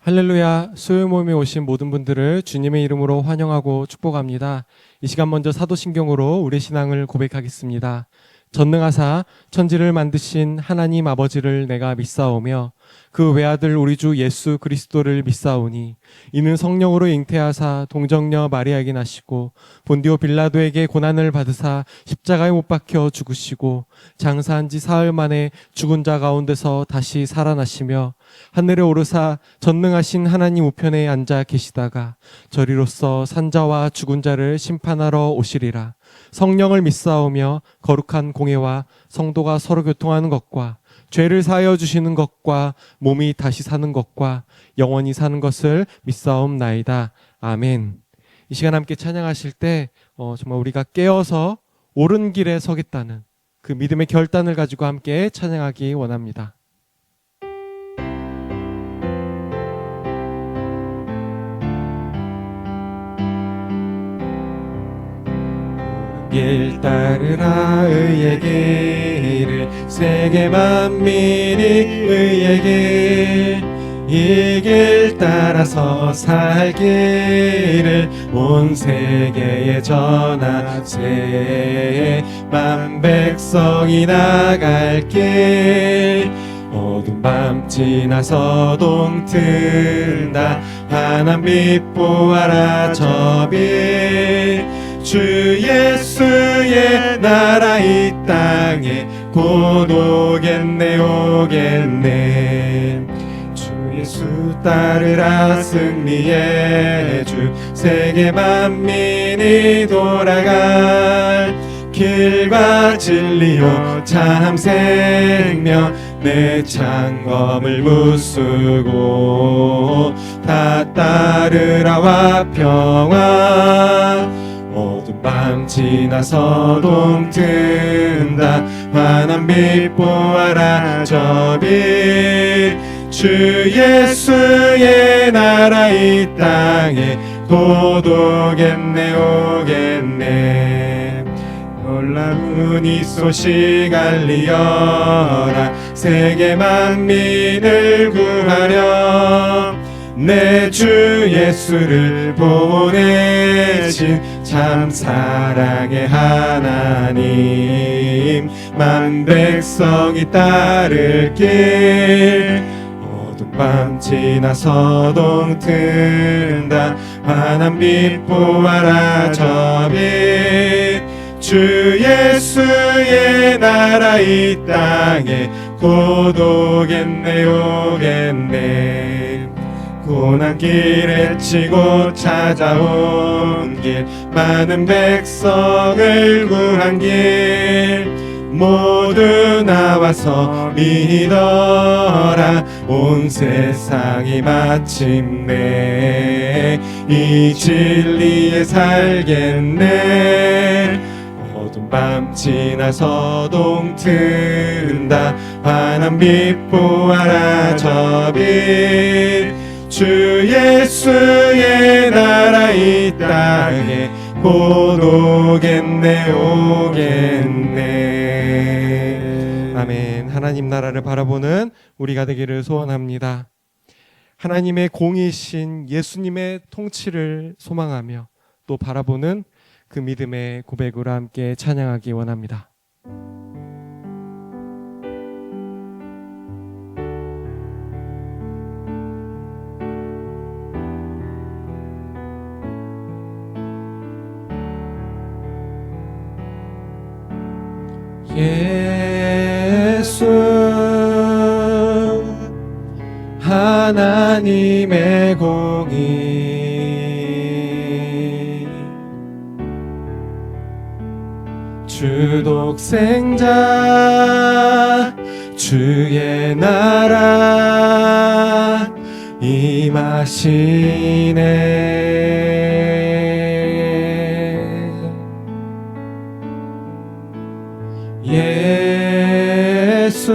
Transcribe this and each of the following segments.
할렐루야. 수요 모임에 오신 모든 분들을 주님의 이름으로 환영하고 축복합니다. 이 시간 먼저 사도신경으로 우리 신앙을 고백하겠습니다. 전능하사 천지를 만드신 하나님 아버지를 내가 믿사오며 그 외아들 우리 주 예수 그리스도를 믿사오니 이는 성령으로 잉태하사 동정녀 마리아에게 나시고 본디오 빌라도에게 고난을 받으사 십자가에 못 박혀 죽으시고 장사한 지 사흘 만에 죽은 자 가운데서 다시 살아나시며 하늘에 오르사 전능하신 하나님 우편에 앉아 계시다가 저리로서 산자와 죽은 자를 심판하러 오시리라. 성령을 믿사오며 거룩한 공예와 성도가 서로 교통하는 것과 죄를 사하여 주시는 것과 몸이 다시 사는 것과 영원히 사는 것을 믿사옵나이다. 아멘. 이 시간 함께 찬양하실 때 정말 우리가 깨어서 옳은 길에 서겠다는 그 믿음의 결단을 가지고 함께 찬양하기 원합니다. 길 따르라 의의 길을 세계 만민이 의의 길 이 길 따라서 살 길을 온 세계에 전하세 만 백성이 나갈 길 어두운 밤 지나서 동튼다 환한 빛 보아라 저빛 주 예수의 나라 이 땅에 곧 오겠네 오겠네 주 예수 따르라 승리의 주 세계 만민이 돌아갈 길과 진리요 참 생명 내 창검을 무쓰고 다 따르라와 평화 어두운 밤 지나서 동튼다 환한 빛 보아라 저빛 주 예수의 나라 이 땅에 곧 오겠네 오겠네 놀라운 이 소식 알리어라 세계 만민을 구하려 내 주 예수를 보내신 참 사랑의 하나님 만 백성이 따를 길 어두운 밤 지나서 동튼다 환한 빛 보아라 저빛 주 예수의 나라 이 땅에 곧 오겠네 오겠네 고난 길에 치고 찾아온 길 많은 백성을 구한 길 모두 나와서 믿어라 온 세상이 마침내 이 진리에 살겠네 어두운 밤 지나서 동튼다 환한 빛 보아라 저빛 주 예수의 나라 이 땅에 곧 오겠네 오겠네. 아멘. 하나님 나라를 바라보는 우리가 되기를 소원합니다. 하나님의 공이신 예수님의 통치를 소망하며 또 바라보는 그 믿음의 고백으로 함께 찬양하기 원합니다. 예수 하나님의 공의 주 독생자 주의 나라 임하시네 예수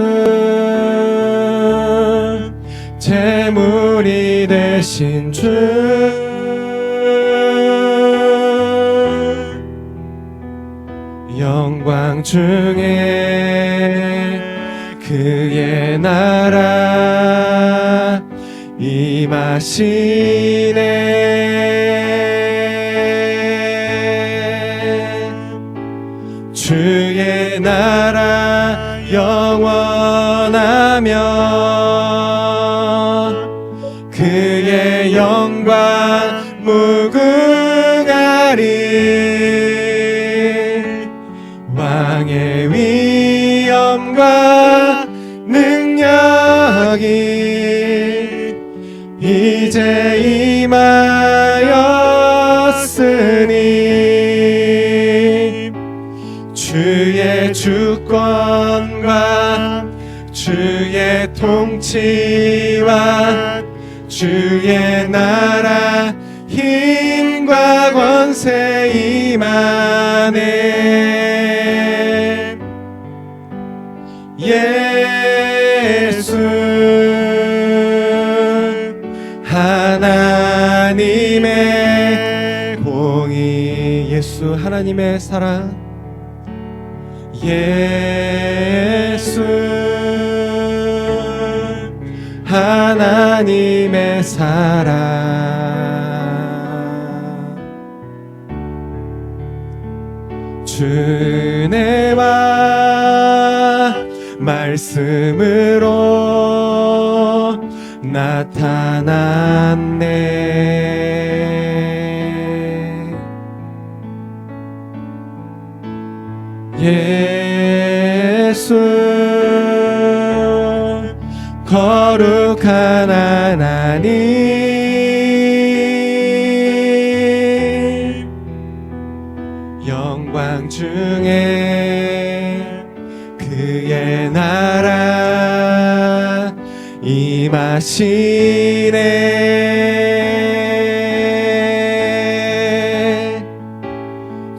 제물이 되신 주 영광 중에 그의 나라 임하시네. 주의 나라 영원하며 그의 영광 무궁하리. 왕의 위엄과 능력이 이제 임하였으니 주의 주권과 주의 통치와 주의 나라 힘과 권세 임하네. 예수 하나님의 공의, 예수 하나님의 사랑, 예수 하나님의 사랑. 주네와 말씀으로 나타났네. 예수 거룩한 하나님, 영광 중에 그의 나라 임하시네.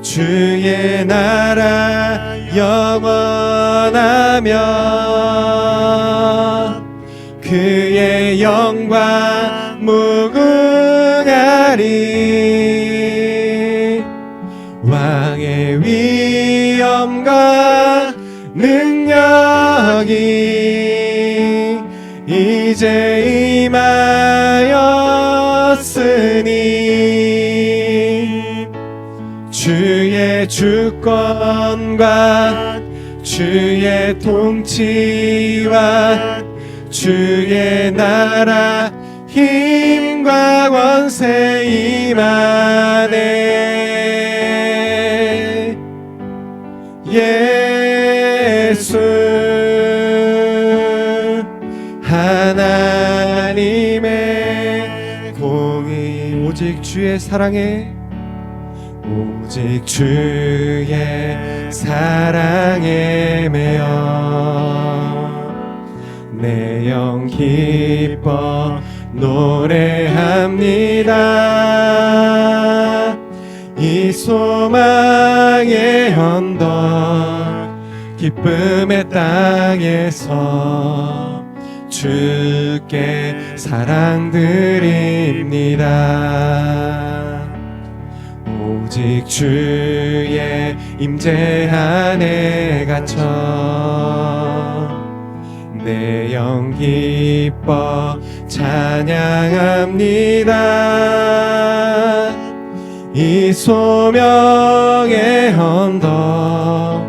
주의 나라 영원하며 그의 영광 무궁하리. 왕의 위엄과 능력이 이제 임하였으니 주의 주권과 주의 통치와 주의 나라 힘과 권세 임하네. 예수 하나님의 공의, 오직 주의 사랑에, 오직 주의 사랑에 매여 내 영 기뻐 노래합니다. 이 소망의 언덕 기쁨의 땅에서 주께 사랑 드립니다. 오직 주의 임재 안에 갇혀 내 영 기뻐 찬양합니다. 이 소명의 언덕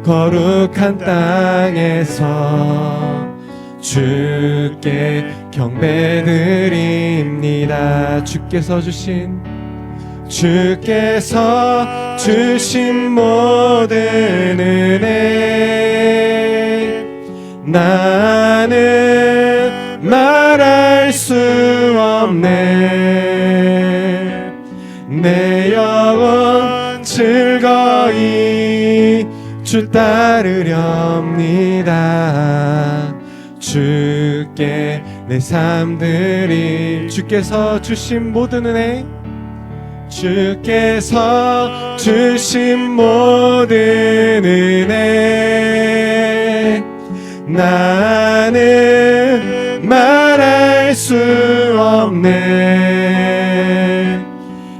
거룩한 땅에서 주께 경배드립니다. 주께서 주신 모든 은혜 나는 말할 수 없네. 내 영혼 즐거이 주 따르렵니다. 주께 내 삶 드림. 주께서 주신 모든 은혜, 주께서 주신 모든 은혜 나는 말할 수 없네.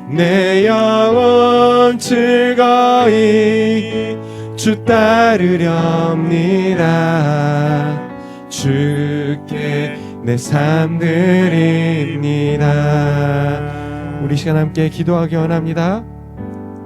내 영혼 즐거이 주 따르렵니다. 주께 내 삶 드립니다. 우리 시간 함께 기도하기 원합니다.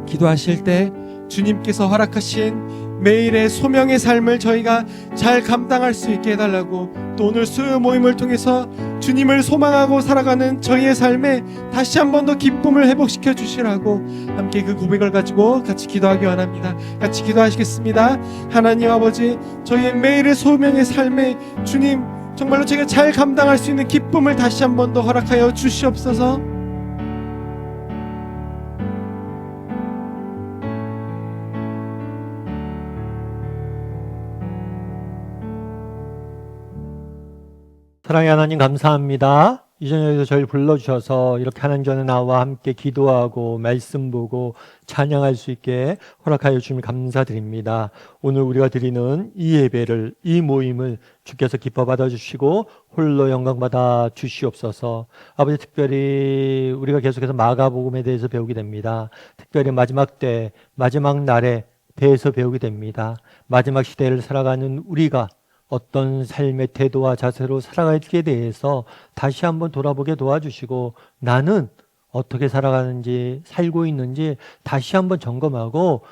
기도하실 때 주님께서 허락하신 매일의 소명의 삶을 저희가 잘 감당할 수 있게 해달라고, 또 오늘 수요 모임을 통해서 주님을 소망하고 살아가는 저희의 삶에 다시 한 번 더 기쁨을 회복시켜 주시라고 함께 그 고백을 가지고 같이 기도하기 원합니다. 같이 기도하시겠습니다. 하나님 아버지, 저희의 매일의 소명의 삶에 주님 정말로 제가 잘 감당할 수 있는 기쁨을 다시 한 번 더 허락하여 주시옵소서. 사랑의 하나님 감사합니다. 이 저녁에도 저희를 불러주셔서 이렇게 하나님 전에 나와 함께 기도하고 말씀 보고 찬양할 수 있게 허락하여 주님 감사드립니다. 오늘 우리가 드리는 이 예배를, 이 모임을 주께서 기뻐 받아주시고 홀로 영광 받아 주시옵소서. 아버지, 특별히 우리가 계속해서 마가복음에 대해서 배우게 됩니다. 특별히 마지막 때, 마지막 날에 대해서 배우게 됩니다. 마지막 시대를 살아가는 우리가 어떤 삶의 태도와 자세로 살아갈지에 대해서 다시 한번 돌아보게 도와주시고, 나는 어떻게 살아가는지, 살고 있는지 다시 한번 점검하고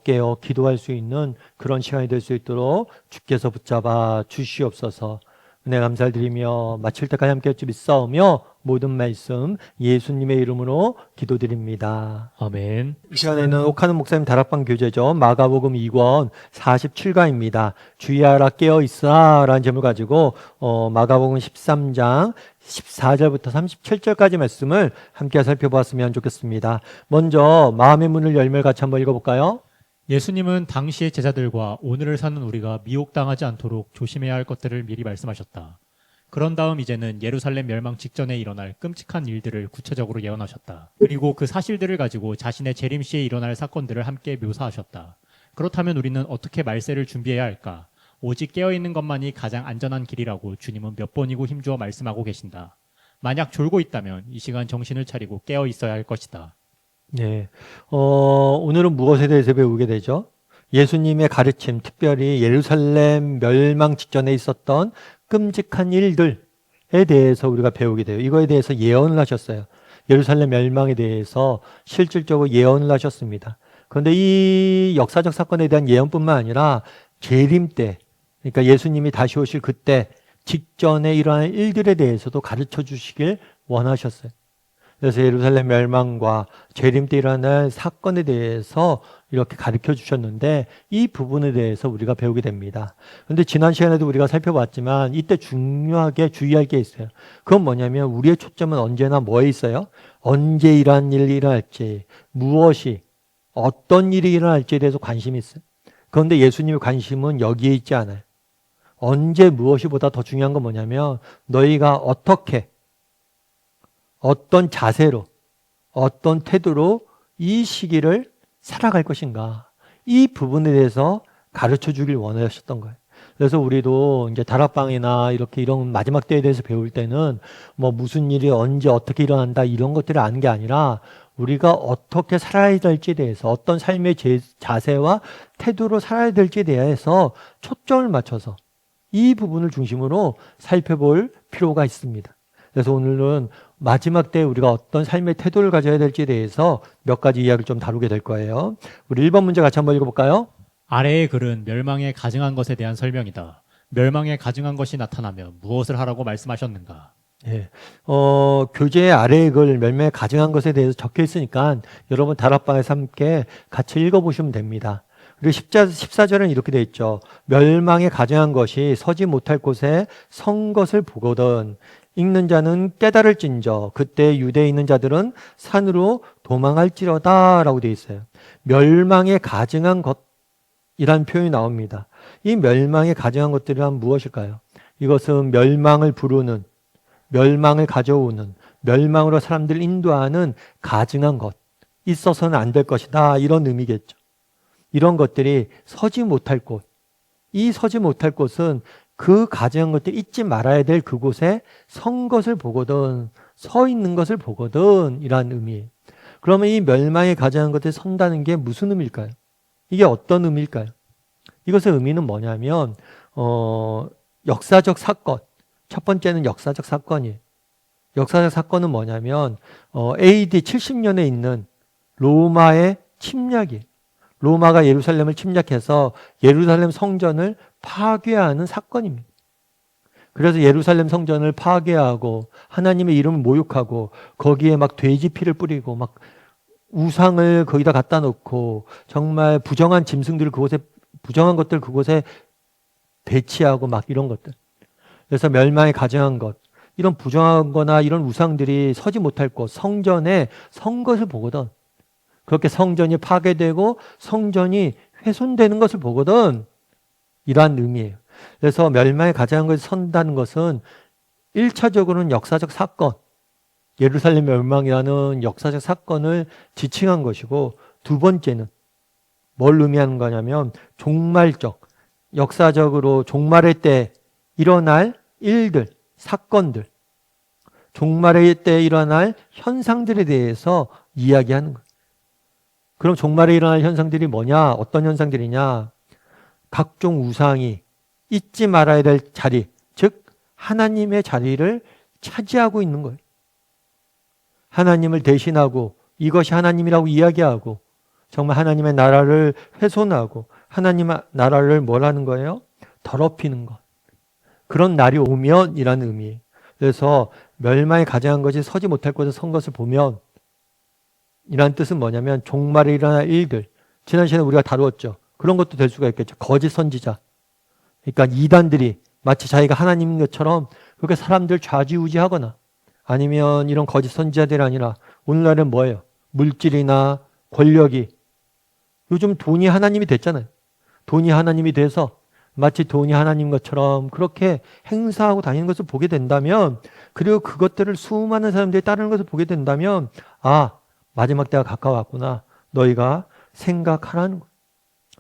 깨어 기도할 수 있는 그런 시간이 될 수 있도록 주께서 붙잡아 주시옵소서. 은혜 감사를 드리며 마칠 때까지 함께 할 줄 믿사오며 모든 말씀 예수님의 이름으로 기도드립니다. 아멘. 이 시간에는 옥하는 목사님 다락방 교재죠. 마가복음 2권 47과입니다. 주의하라 깨어있으라 라는 제목을 가지고 마가복음 13장 14절부터 37절까지 말씀을 함께 살펴보았으면 좋겠습니다. 먼저 마음의 문을 열면 같이 한번 읽어볼까요? 예수님은 당시의 제자들과 오늘을 사는 우리가 미혹당하지 않도록 조심해야 할 것들을 미리 말씀하셨다. 그런 다음 이제는 예루살렘 멸망 직전에 일어날 끔찍한 일들을 구체적으로 예언하셨다. 그리고 그 사실들을 가지고 자신의 재림 시에 일어날 사건들을 함께 묘사하셨다. 그렇다면 우리는 어떻게 말세를 준비해야 할까? 오직 깨어있는 것만이 가장 안전한 길이라고 주님은 몇 번이고 힘주어 말씀하고 계신다. 만약 졸고 있다면 이 시간 정신을 차리고 깨어 있어야 할 것이다. 네. 오늘은 무엇에 대해서 배우게 되죠? 예수님의 가르침, 특별히 예루살렘 멸망 직전에 있었던 끔찍한 일들에 대해서 우리가 배우게 돼요. 이거에 대해서 예언을 하셨어요. 예루살렘 멸망에 대해서 실질적으로 예언을 하셨습니다. 그런데 이 역사적 사건에 대한 예언뿐만 아니라 재림 때, 그러니까 예수님이 다시 오실 그때 직전에 일어날 일들에 대해서도 가르쳐 주시길 원하셨어요. 그래서 예루살렘 멸망과 재림 때 일어날 사건에 대해서 이렇게 가르쳐 주셨는데, 이 부분에 대해서 우리가 배우게 됩니다. 그런데 지난 시간에도 우리가 살펴봤지만 이때 중요하게 주의할 게 있어요. 그건 뭐냐면 우리의 초점은 언제나 뭐에 있어요? 언제 이러한 일이 일어날지, 무엇이, 어떤 일이 일어날지에 대해서 관심이 있어요. 그런데 예수님의 관심은 여기에 있지 않아요. 언제 무엇이보다 더 중요한 건 뭐냐면 너희가 어떻게, 어떤 자세로, 어떤 태도로 이 시기를 살아갈 것인가, 이 부분에 대해서 가르쳐 주길 원하셨던 거예요. 그래서 우리도 이제 다락방이나 이렇게 이런 마지막 때에 대해서 배울 때는 뭐 무슨 일이 언제 어떻게 일어난다 이런 것들을 아는 게 아니라 우리가 어떻게 살아야 될지에 대해서, 어떤 삶의 자세와 태도로 살아야 될지에 대해서 초점을 맞춰서 이 부분을 중심으로 살펴볼 필요가 있습니다. 그래서 오늘은 마지막 때 우리가 어떤 삶의 태도를 가져야 될지에 대해서 몇 가지 이야기를 좀 다루게 될 거예요. 우리 1번 문제 같이 한번 읽어볼까요? 아래의 글은 멸망에 가증한 것에 대한 설명이다. 멸망에 가증한 것이 나타나면 무엇을 하라고 말씀하셨는가? 예. 교재 아래의 글 멸망에 가증한 것에 대해서 적혀 있으니까 여러분 다락방에서 함께 같이 읽어보시면 됩니다. 그리고 14절은 이렇게 되어 있죠. 멸망에 가증한 것이 서지 못할 곳에 선 것을 보거든 읽는 자는 깨달을진저 그때 유대에 있는 자들은 산으로 도망할지로다 라고 되어 있어요. 멸망에 가증한 것이라는 표현이 나옵니다. 이 멸망에 가증한 것들이란 무엇일까요? 이것은 멸망을 부르는, 멸망을 가져오는, 멸망으로 사람들을 인도하는 가증한 것, 있어서는 안 될 것이다 이런 의미겠죠. 이런 것들이 서지 못할 곳, 이 서지 못할 곳은 그 가증한 것들 잊지 말아야 될 그곳에 선 것을 보거든, 서 있는 것을 보거든 이란 의미예요. 그러면 이 멸망에 가증한 것들이 선다는 게 무슨 의미일까요? 이게 어떤 의미일까요? 이것의 의미는 뭐냐면 역사적 사건, 첫 번째는 역사적 사건이에요. 역사적 사건은 뭐냐면 AD 70년에 있는 로마의 침략이에요. 로마가 예루살렘을 침략해서 예루살렘 성전을 파괴하는 사건입니다. 그래서 예루살렘 성전을 파괴하고 하나님의 이름을 모욕하고 거기에 막 돼지 피를 뿌리고 막 우상을 거기다 갖다 놓고 정말 부정한 짐승들을 그곳에 부정한 것들 그곳에 배치하고 막 이런 것들. 그래서 멸망에 가증한 것. 이런 부정한 거나 이런 우상들이 서지 못할 곳, 성전에 선 것을 보거든. 그렇게 성전이 파괴되고 성전이 훼손되는 것을 보거든. 이러한 의미예요. 그래서 멸망에 가증한 것이 선다는 것은 1차적으로는 역사적 사건, 예루살렘 멸망이라는 역사적 사건을 지칭한 것이고, 두 번째는 뭘 의미하는 거냐면 종말적, 역사적으로 종말의 때 일어날 일들, 사건들, 종말의 때 일어날 현상들에 대해서 이야기하는 거예요. 그럼 종말에 일어날 현상들이 뭐냐? 어떤 현상들이냐? 각종 우상이 잊지 말아야 될 자리, 즉 하나님의 자리를 차지하고 있는 거예요. 하나님을 대신하고 이것이 하나님이라고 이야기하고 정말 하나님의 나라를 훼손하고 하나님의 나라를 뭘 하는 거예요? 더럽히는 것. 그런 날이 오면이라는 의미예요. 그래서 멸망에 가증한 것이 서지 못할 곳에 선 것을 보면 이라는 뜻은 뭐냐면 종말에 일어날 일들. 지난 시간에 우리가 다루었죠. 그런 것도 될 수가 있겠죠. 거짓 선지자. 그러니까 이단들이 마치 자기가 하나님인 것처럼 그렇게 사람들 좌지우지하거나 아니면 이런 거짓 선지자들이 아니라 오늘날은 뭐예요? 물질이나 권력이 요즘 돈이 하나님이 됐잖아요. 돈이 하나님이 돼서 마치 돈이 하나님 것처럼 그렇게 행사하고 다니는 것을 보게 된다면 그리고 그것들을 수많은 사람들이 따르는 것을 보게 된다면 아, 마지막 때가 가까웠구나. 너희가 생각하라는 거예요.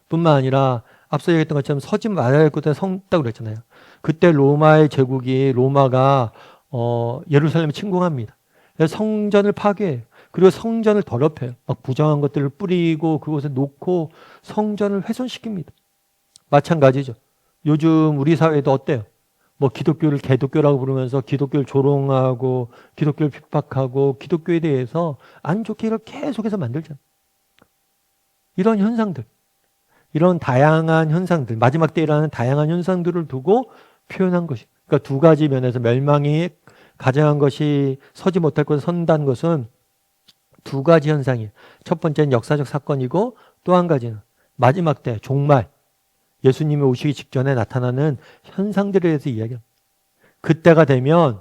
뿐만 아니라 앞서 얘기했던 것처럼 서지 말아야 할 곳에 섰다고 그랬잖아요. 그때 로마의 제국이 로마가 예루살렘을 침공합니다. 그래서 성전을 파괴해요. 그리고 성전을 더럽혀요. 막 부정한 것들을 뿌리고 그곳에 놓고 성전을 훼손시킵니다. 마찬가지죠. 요즘 우리 사회도 어때요? 뭐 기독교를 개독교라고 부르면서 기독교를 조롱하고 기독교를 핍박하고 기독교에 대해서 안 좋게 이걸 계속해서 만들잖아요. 이런 현상들, 이런 다양한 현상들, 마지막 때 일어나는 다양한 현상들을 두고 표현한 것이. 그러니까 두 가지 면에서 멸망이 가증한 것이 서지 못할 곳에 선다는 것은 두 가지 현상이에요. 첫 번째는 역사적 사건이고 또 한 가지는 마지막 때 종말, 예수님이 오시기 직전에 나타나는 현상들에 대해서 이야기합니다. 그때가 되면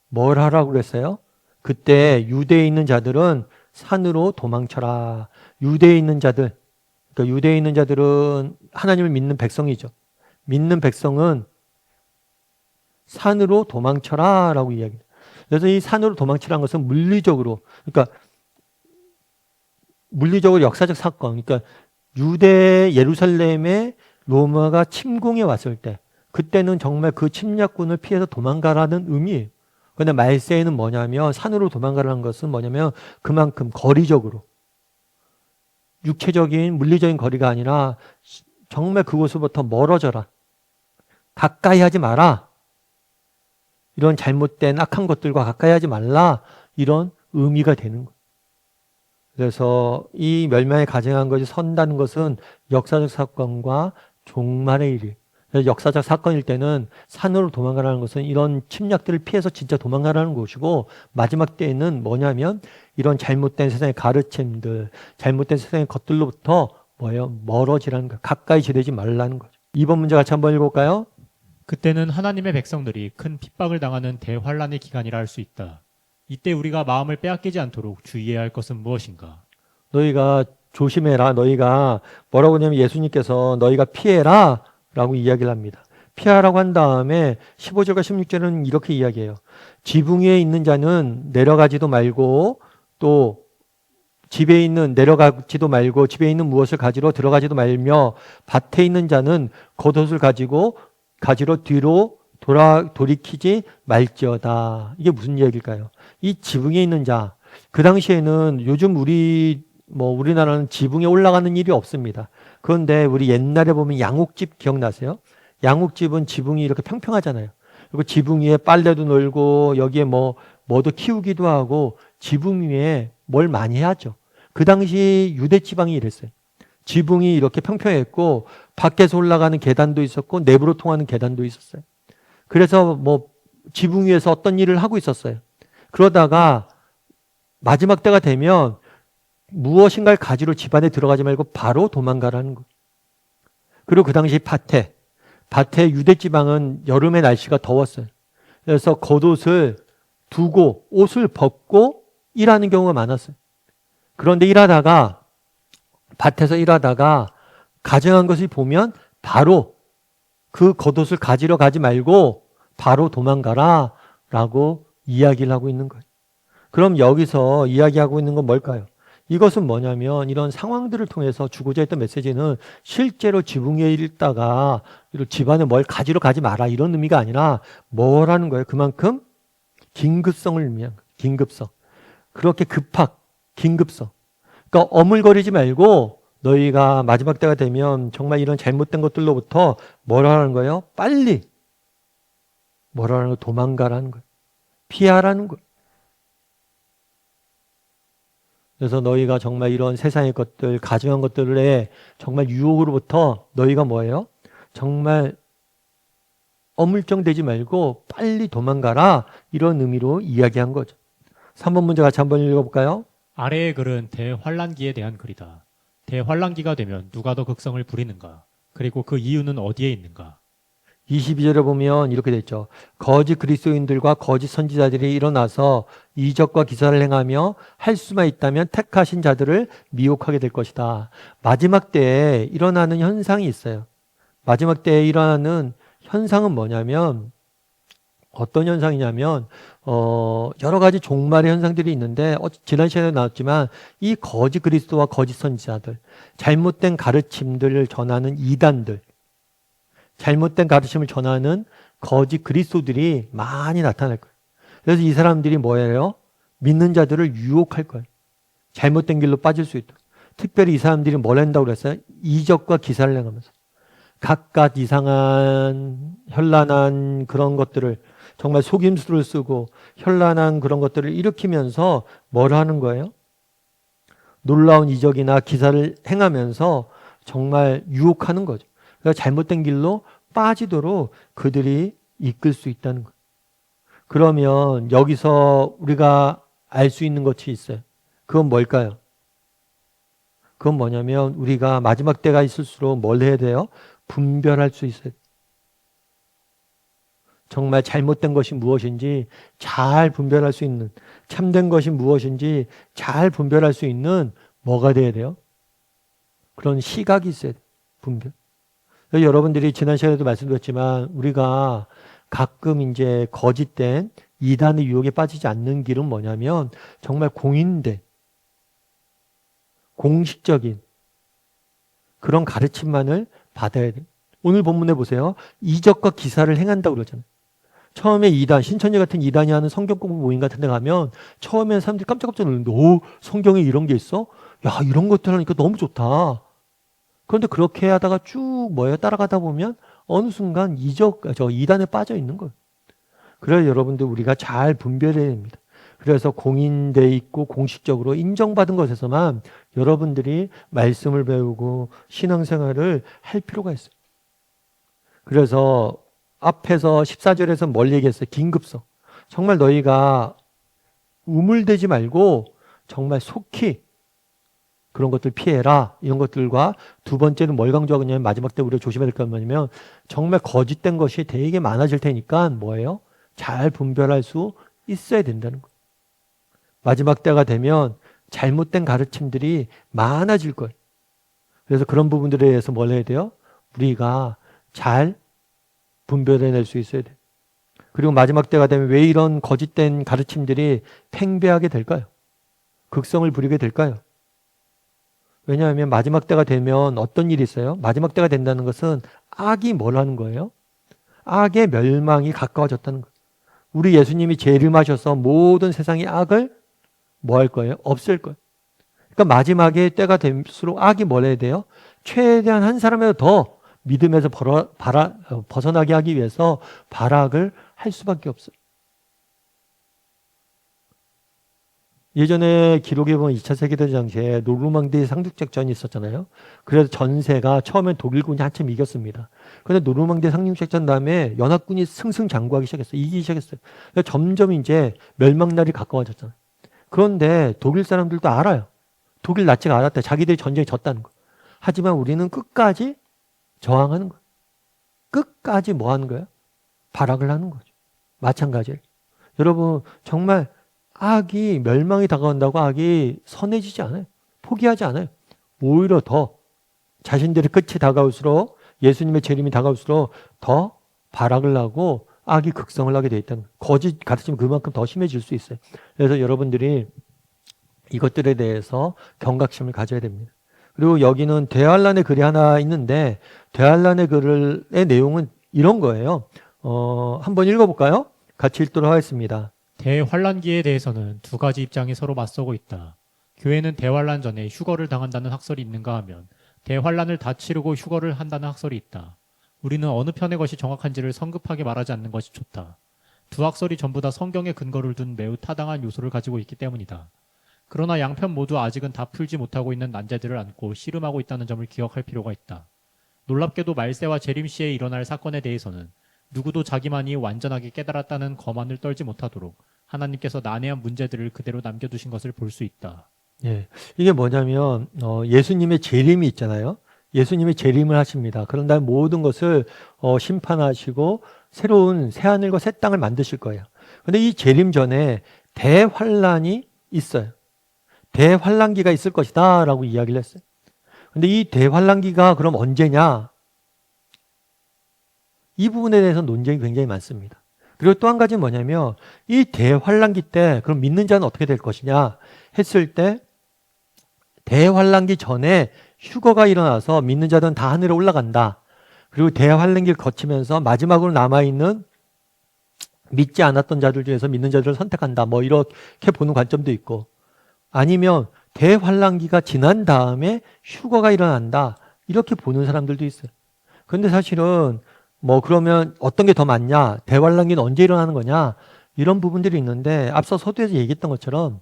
뭘 하라고 그랬어요? 그때 유대에 있는 자들은 산으로 도망쳐라. 유대에 있는 자들, 그러니까 유대에 있는 자들은 하나님을 믿는 백성이죠. 믿는 백성은 산으로 도망쳐라 라고 이야기해요. 그래서 이 산으로 도망치라는 것은 물리적으로, 그러니까 물리적으로 역사적 사건, 그러니까 유대 예루살렘에 로마가 침공해 왔을 때 그때는 정말 그 침략군을 피해서 도망가라는 의미예요. 그런데 말세에는 뭐냐면 산으로 도망가라는 것은 뭐냐면 그만큼 거리적으로 육체적인 물리적인 거리가 아니라 정말 그곳으로부터 멀어져라. 가까이 하지 마라. 이런 잘못된 악한 것들과 가까이 하지 말라. 이런 의미가 되는 거예요. 그래서 이 멸망에 가증한 것이 선다는 것은 역사적 사건과 종말의 일이에요. 그래서 역사적 사건일 때는 산으로 도망가라는 것은 이런 침략들을 피해서 진짜 도망가라는 것이고 마지막 때에는 뭐냐면 이런 잘못된 세상의 가르침들, 잘못된 세상의 것들로부터 뭐예요? 멀어지라는 거예요. 가까이 지내지 말라는 거죠. 2번 문제 같이 한번 읽어볼까요? 그때는 하나님의 백성들이 큰 핍박을 당하는 대환란의 기간이라 할 수 있다. 이때 우리가 마음을 빼앗기지 않도록 주의해야 할 것은 무엇인가? 너희가 조심해라. 너희가 뭐라고 하냐면 예수님께서 너희가 피해라 라고 이야기를 합니다. 피하라고 한 다음에 15절과 16절은 이렇게 이야기해요. 지붕 위에 있는 자는 내려가지도 말고 또 집에 있는 내려가지도 말고 집에 있는 무엇을 가지러 들어가지도 말며 밭에 있는 자는 겉옷을 가지러 뒤로 돌이키지 말지어다. 이게 무슨 이야기일까요? 이 지붕에 있는 자, 그 당시에는 요즘 우리나라는 지붕에 올라가는 일이 없습니다. 그런데 우리 옛날에 보면 양옥집 기억나세요? 양옥집은 지붕이 이렇게 평평하잖아요. 그리고 지붕 위에 빨래도 널고 여기에 뭐도 키우기도 하고 지붕 위에 뭘 많이 하죠. 그 당시 유대 지방이 이랬어요. 지붕이 이렇게 평평했고 밖에서 올라가는 계단도 있었고 내부로 통하는 계단도 있었어요. 그래서 지붕 위에서 어떤 일을 하고 있었어요. 그러다가 마지막 때가 되면 무엇인가를 가지러 집안에 들어가지 말고 바로 도망가라는 거예요. 그리고 그 당시 밭에 유대 지방은 여름에 날씨가 더웠어요. 그래서 겉옷을 두고 옷을 벗고 일하는 경우가 많았어요. 그런데 밭에서 일하다가 가정한 것을 보면 바로 그 겉옷을 가지러 가지 말고 바로 도망가라 라고 이야기를 하고 있는 거예요. 그럼 여기서 이야기하고 있는 건 뭘까요? 이것은 뭐냐면 이런 상황들을 통해서 주고자 했던 메시지는 실제로 지붕 위에 있다가 집안에 뭘 가지러 가지 마라 이런 의미가 아니라 뭐라는 거예요? 그만큼 긴급성을 의미한 거예요. 긴급성. 그렇게 긴급성. 그러니까 어물거리지 말고 너희가 마지막 때가 되면 정말 이런 잘못된 것들로부터 뭐라는 거예요? 빨리 뭐라는 거 도망가라는 거예요. 피하라는 거예요. 그래서 너희가 정말 이런 세상의 것들, 가증한 것들에 정말 유혹으로부터 너희가 뭐예요? 정말 어물쩡되지 말고 빨리 도망가라 이런 의미로 이야기한 거죠. 3번 문제 같이 한번 읽어볼까요? 아래의 글은 대환란기에 대한 글이다. 대환란기가 되면 누가 더 극성을 부리는가? 그리고 그 이유는 어디에 있는가? 22절에 보면 이렇게 돼 있죠. 거짓 그리스도인들과 거짓 선지자들이 일어나서 이적과 기사를 행하며 할 수만 있다면 택하신 자들을 미혹하게 될 것이다. 마지막 때에 일어나는 현상이 있어요. 마지막 때에 일어나는 현상은 뭐냐면 어떤 현상이냐면 여러 가지 종말의 현상들이 있는데 지난 시간에 나왔지만 이 거짓 그리스도와 거짓 선지자들, 잘못된 가르침들을 전하는 이단들, 잘못된 가르침을 전하는 거짓 그리스도들이 많이 나타날 거예요. 그래서 이 사람들이 뭐예요? 믿는 자들을 유혹할 거예요. 잘못된 길로 빠질 수 있도록. 특별히 이 사람들이 뭘 한다고 그랬어요? 이적과 기사를 행하면서 각각 이상한 현란한 그런 것들을 정말 속임수를 쓰고 현란한 그런 것들을 일으키면서 뭘 하는 거예요? 놀라운 이적이나 기사를 행하면서 정말 유혹하는 거죠. 그러니까 잘못된 길로 빠지도록 그들이 이끌 수 있다는 거예요. 그러면 여기서 우리가 알 수 있는 것이 있어요. 그건 뭘까요? 그건 뭐냐면 우리가 마지막 때가 있을수록 뭘 해야 돼요? 분별할 수 있어요. 정말 잘못된 것이 무엇인지 잘 분별할 수 있는, 참된 것이 무엇인지 잘 분별할 수 있는 뭐가 돼야 돼요? 그런 시각이 있어야 돼요. 분별. 여러분들이 지난 시간에도 말씀드렸지만 우리가 가끔 이제 거짓된 이단의 유혹에 빠지지 않는 길은 뭐냐면 정말 공인된 공식적인 그런 가르침만을 받아야 돼요. 오늘 본문에 보세요. 이적과 기사를 행한다고 그러잖아요. 처음에 이단, 신천지 같은 이단이 하는 성경 공부 모임 같은 데 가면 처음에는 사람들이 깜짝깜짝 놀랐는데 성경에 이런 게 있어? 야, 이런 것들 하니까 너무 좋다. 그런데 그렇게 하다가 쭉 따라가다 보면 어느 순간 이단에 빠져 있는 거예요. 그래서 여러분들 우리가 잘 분별해야 됩니다. 그래서 공인돼 있고 공식적으로 인정받은 것에서만 여러분들이 말씀을 배우고 신앙생활을 할 필요가 있어요. 그래서 앞에서 14절에서 뭘 얘기했어요? 긴급성. 정말 너희가 우물대지 말고 정말 속히 그런 것들 피해라. 이런 것들과 두 번째는 뭘 강조하냐면 마지막 때 우리가 조심해야 될 건 뭐냐면 정말 거짓된 것이 되게 많아질 테니까 뭐예요? 잘 분별할 수 있어야 된다는 거예요. 마지막 때가 되면 잘못된 가르침들이 많아질 거예요. 그래서 그런 부분들에 대해서 뭘 해야 돼요? 우리가 잘 분별해낼 수 있어야 돼요. 그리고 마지막 때가 되면 왜 이런 거짓된 가르침들이 팽배하게 될까요? 극성을 부리게 될까요? 왜냐하면 마지막 때가 되면 어떤 일이 있어요? 마지막 때가 된다는 것은 악이 뭘 하는 거예요? 악의 멸망이 가까워졌다는 거예요. 우리 예수님이 재림하셔서 모든 세상의 악을 뭐 할 거예요? 없앨 거예요. 그러니까 마지막에 때가 될수록 악이 뭘 해야 돼요? 최대한 한 사람이라도 더 믿음에서 벗어나게 하기 위해서 발악을 할 수밖에 없어요. 예전에 기록에 보면 2차 세계대전 당시에 노르망디 상륙작전이 있었잖아요. 그래서 전세가 처음엔 독일군이 한참 이겼습니다. 그런데 노르망디 상륙작전 다음에 연합군이 승승장구하기 시작했어요. 이기기 시작했어요. 그래서 점점 이제 멸망날이 가까워졌잖아요. 그런데 독일 사람들도 알아요. 독일 나치가 알았대. 자기들이 전쟁에 졌다는 거. 하지만 우리는 끝까지 저항하는 거예요. 끝까지 뭐 하는 거예요? 발악을 하는 거죠. 마찬가지예요. 여러분 정말 악이 멸망이 다가온다고 악이 선해지지 않아요. 포기하지 않아요. 오히려 더 자신들의 끝이 다가올수록 예수님의 재림이 다가올수록 더 발악을 하고 악이 극성을 하게 돼 있다는 거예요. 거짓 가르치면 그만큼 더 심해질 수 있어요. 그래서 여러분들이 이것들에 대해서 경각심을 가져야 됩니다. 그리고 여기는 대환란의 글이 하나 있는데 대환란의 글의 내용은 이런 거예요. 한번 읽어볼까요? 같이 읽도록 하겠습니다. 대환란기에 대해서는 두 가지 입장이 서로 맞서고 있다. 교회는 대환란 전에 휴거를 당한다는 학설이 있는가 하면 대환란을 다 치르고 휴거를 한다는 학설이 있다. 우리는 어느 편의 것이 정확한지를 성급하게 말하지 않는 것이 좋다. 두 학설이 전부 다 성경에 근거를 둔 매우 타당한 요소를 가지고 있기 때문이다. 그러나 양편 모두 아직은 다 풀지 못하고 있는 난제들을 안고 씨름하고 있다는 점을 기억할 필요가 있다. 놀랍게도 말세와 재림 시에 일어날 사건에 대해서는 누구도 자기만이 완전하게 깨달았다는 거만을 떨지 못하도록 하나님께서 난해한 문제들을 그대로 남겨두신 것을 볼 수 있다. 예, 이게 뭐냐면 예수님의 재림이 있잖아요. 예수님이 재림을 하십니다. 그런 다음에 모든 것을 심판하시고 새로운 새하늘과 새 땅을 만드실 거예요. 그런데 이 재림 전에 대환란이 있어요. 대환란기가 있을 것이다 라고 이야기를 했어요. 그런데 이 대환란기가 그럼 언제냐? 이 부분에 대해서 논쟁이 굉장히 많습니다. 그리고 또 한 가지는 뭐냐면 이 대환란기 때 그럼 믿는 자는 어떻게 될 것이냐 했을 때 대환란기 전에 휴거가 일어나서 믿는 자들은 다 하늘에 올라간다. 그리고 대환란기를 거치면서 마지막으로 남아있는 믿지 않았던 자들 중에서 믿는 자들을 선택한다. 뭐 이렇게 보는 관점도 있고 아니면 대환란기가 지난 다음에 휴거가 일어난다. 이렇게 보는 사람들도 있어요. 그런데 사실은 뭐 그러면 어떤 게 더 맞냐? 대환란기는 언제 일어나는 거냐? 이런 부분들이 있는데 앞서 서두에서 얘기했던 것처럼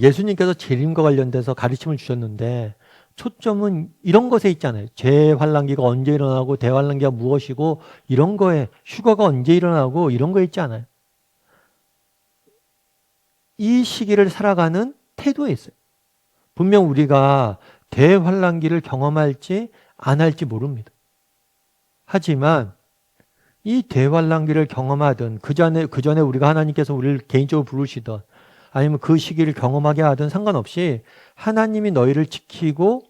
예수님께서 재림과 관련돼서 가르침을 주셨는데 초점은 이런 것에 있잖아요. 재환란기가 언제 일어나고 대환란기가 무엇이고 이런 거에 휴거가 언제 일어나고 이런 거에 있지 않아요. 이 시기를 살아가는 태도에 있어요. 분명 우리가 대환란기를 경험할지 안 할지 모릅니다. 하지만 이 대환란기를 경험하든 그 전에 우리가 하나님께서 우리를 개인적으로 부르시든 아니면 그 시기를 경험하게 하든 상관없이 하나님이 너희를 지키고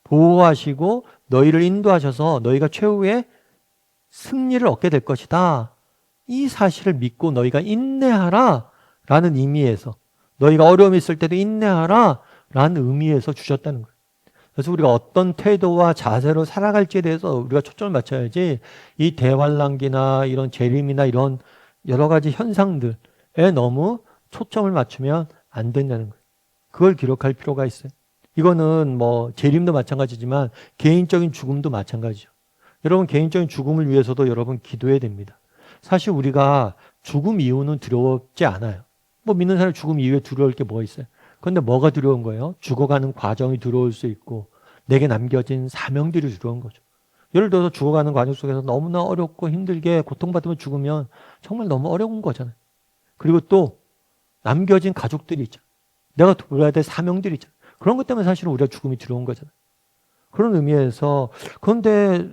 보호하시고 너희를 인도하셔서 너희가 최후의 승리를 얻게 될 것이다. 이 사실을 믿고 너희가 인내하라 라는 의미에서 너희가 어려움이 있을 때도 인내하라 라는 의미에서 주셨다는 거예요. 그래서 우리가 어떤 태도와 자세로 살아갈지에 대해서 우리가 초점을 맞춰야지 이 대환란기나 이런 재림이나 이런 여러 가지 현상들에 너무 초점을 맞추면 안 된다는 거예요. 그걸 기록할 필요가 있어요. 이거는 뭐 재림도 마찬가지지만 개인적인 죽음도 마찬가지죠. 여러분 개인적인 죽음을 위해서도 여러분 기도해야 됩니다. 사실 우리가 죽음 이후는 두렵지 않아요. 뭐 믿는 사람 죽음 이후에 두려울 게 뭐가 있어요? 그런데 뭐가 두려운 거예요? 죽어가는 과정이 두려울 수 있고 내게 남겨진 사명들이 두려운 거죠. 예를 들어서 죽어가는 과정 속에서 너무나 어렵고 힘들게 고통받으면 죽으면 정말 너무 어려운 거잖아요. 그리고 또 남겨진 가족들이 있죠. 내가 돌아야 될 사명들이 있죠. 그런 것 때문에 사실은 우리가 죽음이 두려운 거잖아요. 그런 의미에서 그런데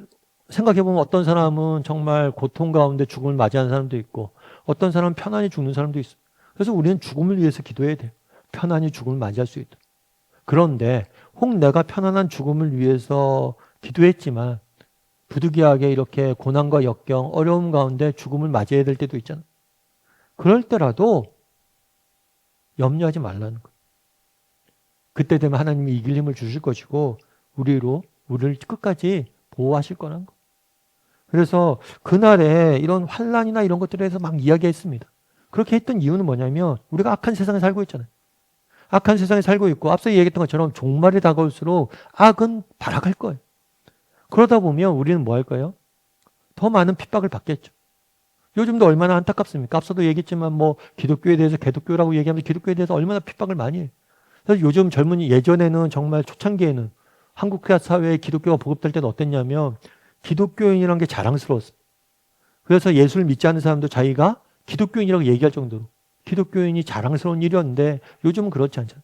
생각해보면 어떤 사람은 정말 고통 가운데 죽음을 맞이하는 사람도 있고 어떤 사람은 편안히 죽는 사람도 있어요. 그래서 우리는 죽음을 위해서 기도해야 돼요. 편안히 죽음을 맞이할 수 있도록. 그런데 혹 내가 편안한 죽음을 위해서 기도했지만 부득이하게 이렇게 고난과 역경, 어려움 가운데 죽음을 맞이해야 될 때도 있잖아요. 그럴 때라도 염려하지 말라는 거예요. 그때 되면 하나님이 이길 힘을 주실 것이고 우리를 끝까지 보호하실 거라는 거예요. 그래서 그날에 이런 환난이나 이런 것들에 대해서 막 이야기했습니다. 그렇게 했던 이유는 뭐냐면 우리가 악한 세상에 살고 있잖아요. 악한 세상에 살고 있고 앞서 얘기했던 것처럼 종말이 다가올수록 악은 발악할 거예요. 그러다 보면 우리는 뭐 할 거예요? 더 많은 핍박을 받겠죠. 요즘도 얼마나 안타깝습니까? 앞서도 얘기했지만 뭐 기독교에 대해서 개독교라고 얘기하면서 기독교에 대해서 얼마나 핍박을 많이 해요. 그래서 요즘 젊은이 예전에는 정말 초창기에는 한국 사회에 기독교가 보급될 때는 어땠냐면 기독교인이라는 게 자랑스러웠어요. 그래서 예수를 믿지 않는 사람도 자기가 기독교인이라고 얘기할 정도로 기독교인이 자랑스러운 일이었는데 요즘은 그렇지 않잖아요.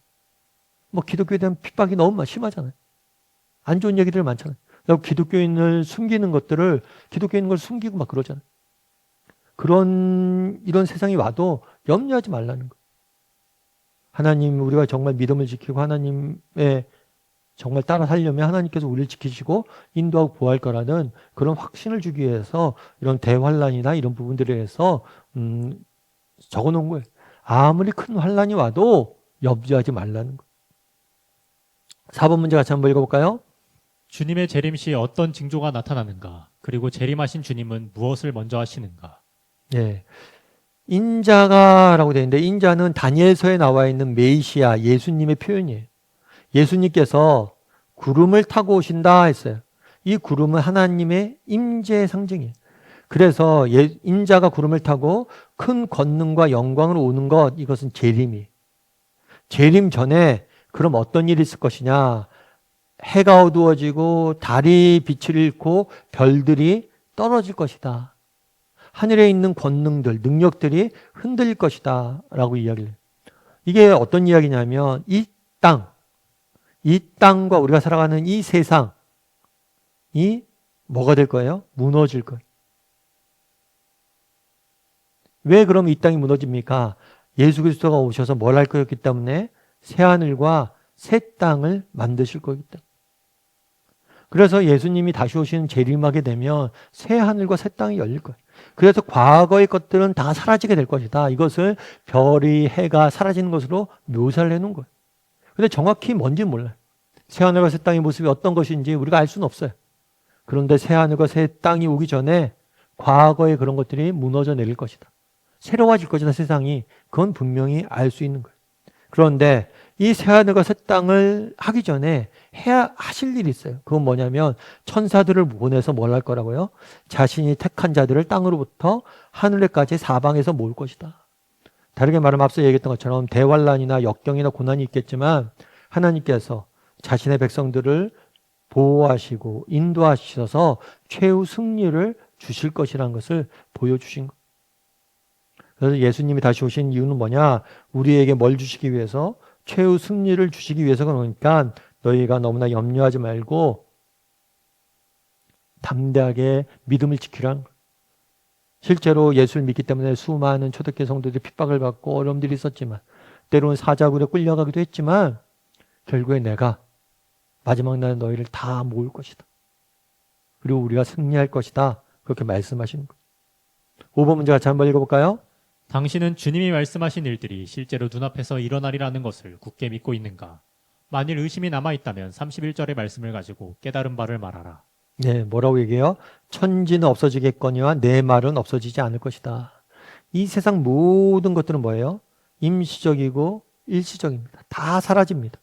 뭐 기독교에 대한 핍박이 너무 심하잖아요. 안 좋은 얘기들 많잖아요. 그리고 기독교인을 숨기는 것들을 기독교인 걸 숨기고 막 그러잖아요. 이런 세상이 와도 염려하지 말라는 거예요. 하나님, 우리가 정말 믿음을 지키고 하나님의 정말 따라 살려면 하나님께서 우리를 지키시고 인도하고 보호할 거라는 그런 확신을 주기 위해서 이런 대환란이나 이런 부분들에 대해서 적어놓은 거예요. 아무리 큰 환란이 와도 염려하지 말라는 거예요. 4번 문제 같이 한번 읽어볼까요? 주님의 재림 시 어떤 징조가 나타나는가? 그리고 재림하신 주님은 무엇을 먼저 하시는가? 예. 인자가라고 되어 있는데 인자는 다니엘서에 나와 있는 메시아 예수님의 표현이에요. 예수님께서 구름을 타고 오신다 했어요. 이 구름은 하나님의 임재의 상징이에요. 그래서 인자가 구름을 타고 큰 권능과 영광으로 오는 것, 이것은 재림이에요. 재림 전에 그럼 어떤 일이 있을 것이냐? 해가 어두워지고 달이 빛을 잃고 별들이 떨어질 것이다. 하늘에 있는 권능들, 능력들이 흔들릴 것이다 라고 이야기를 해요. 이게 어떤 이야기냐면 이 땅과 우리가 살아가는 이 세상이 뭐가 될 거예요? 무너질 거예요. 왜 그럼 이 땅이 무너집니까? 예수 그리스도가 오셔서 뭘 할 거였기 때문에 새하늘과 새 땅을 만드실 거기 때문에. 그래서 예수님이 다시 오시는 재림하게 되면 새하늘과 새 땅이 열릴 거예요. 그래서 과거의 것들은 다 사라지게 될 것이다. 이것을 별이, 해가 사라지는 것으로 묘사를 해놓은 거예요. 근데 정확히 뭔지는 몰라요. 새하늘과 새 땅의 모습이 어떤 것인지 우리가 알 수는 없어요. 그런데 새하늘과 새 땅이 오기 전에 과거의 그런 것들이 무너져 내릴 것이다. 새로워질 것이다, 세상이. 그건 분명히 알 수 있는 거예요. 그런데 이 새하늘과 새 땅을 하기 전에 하실 일이 있어요. 그건 뭐냐면 천사들을 보내서 뭘 할 거라고요? 자신이 택한 자들을 땅으로부터 하늘에까지 사방에서 모을 것이다. 다르게 말하면 앞서 얘기했던 것처럼 대환란이나 역경이나 고난이 있겠지만 하나님께서 자신의 백성들을 보호하시고 인도하셔서 최후 승리를 주실 것이라는 것을 보여주신 것. 그래서 예수님이 다시 오신 이유는 뭐냐? 우리에게 뭘 주시기 위해서? 최후 승리를 주시기 위해서 그러니까 너희가 너무나 염려하지 말고 담대하게 믿음을 지키라는 거예요. 실제로 예수를 믿기 때문에 수많은 초대교회 성도들이 핍박을 받고 어려움들이 있었지만 때로는 사자굴에 끌려가기도 했지만 결국에 내가 마지막 날 너희를 다 모을 것이다. 그리고 우리가 승리할 것이다. 그렇게 말씀하시는 거예요. 5번 문제 같이 한번 읽어볼까요? 당신은 주님이 말씀하신 일들이 실제로 눈앞에서 일어나리라는 것을 굳게 믿고 있는가? 만일 의심이 남아있다면 31절의 말씀을 가지고 깨달은 바를 말하라. 네, 뭐라고 얘기해요? 천지는 없어지겠거니와 내 말은 없어지지 않을 것이다. 이 세상 모든 것들은 뭐예요? 임시적이고 일시적입니다. 다 사라집니다.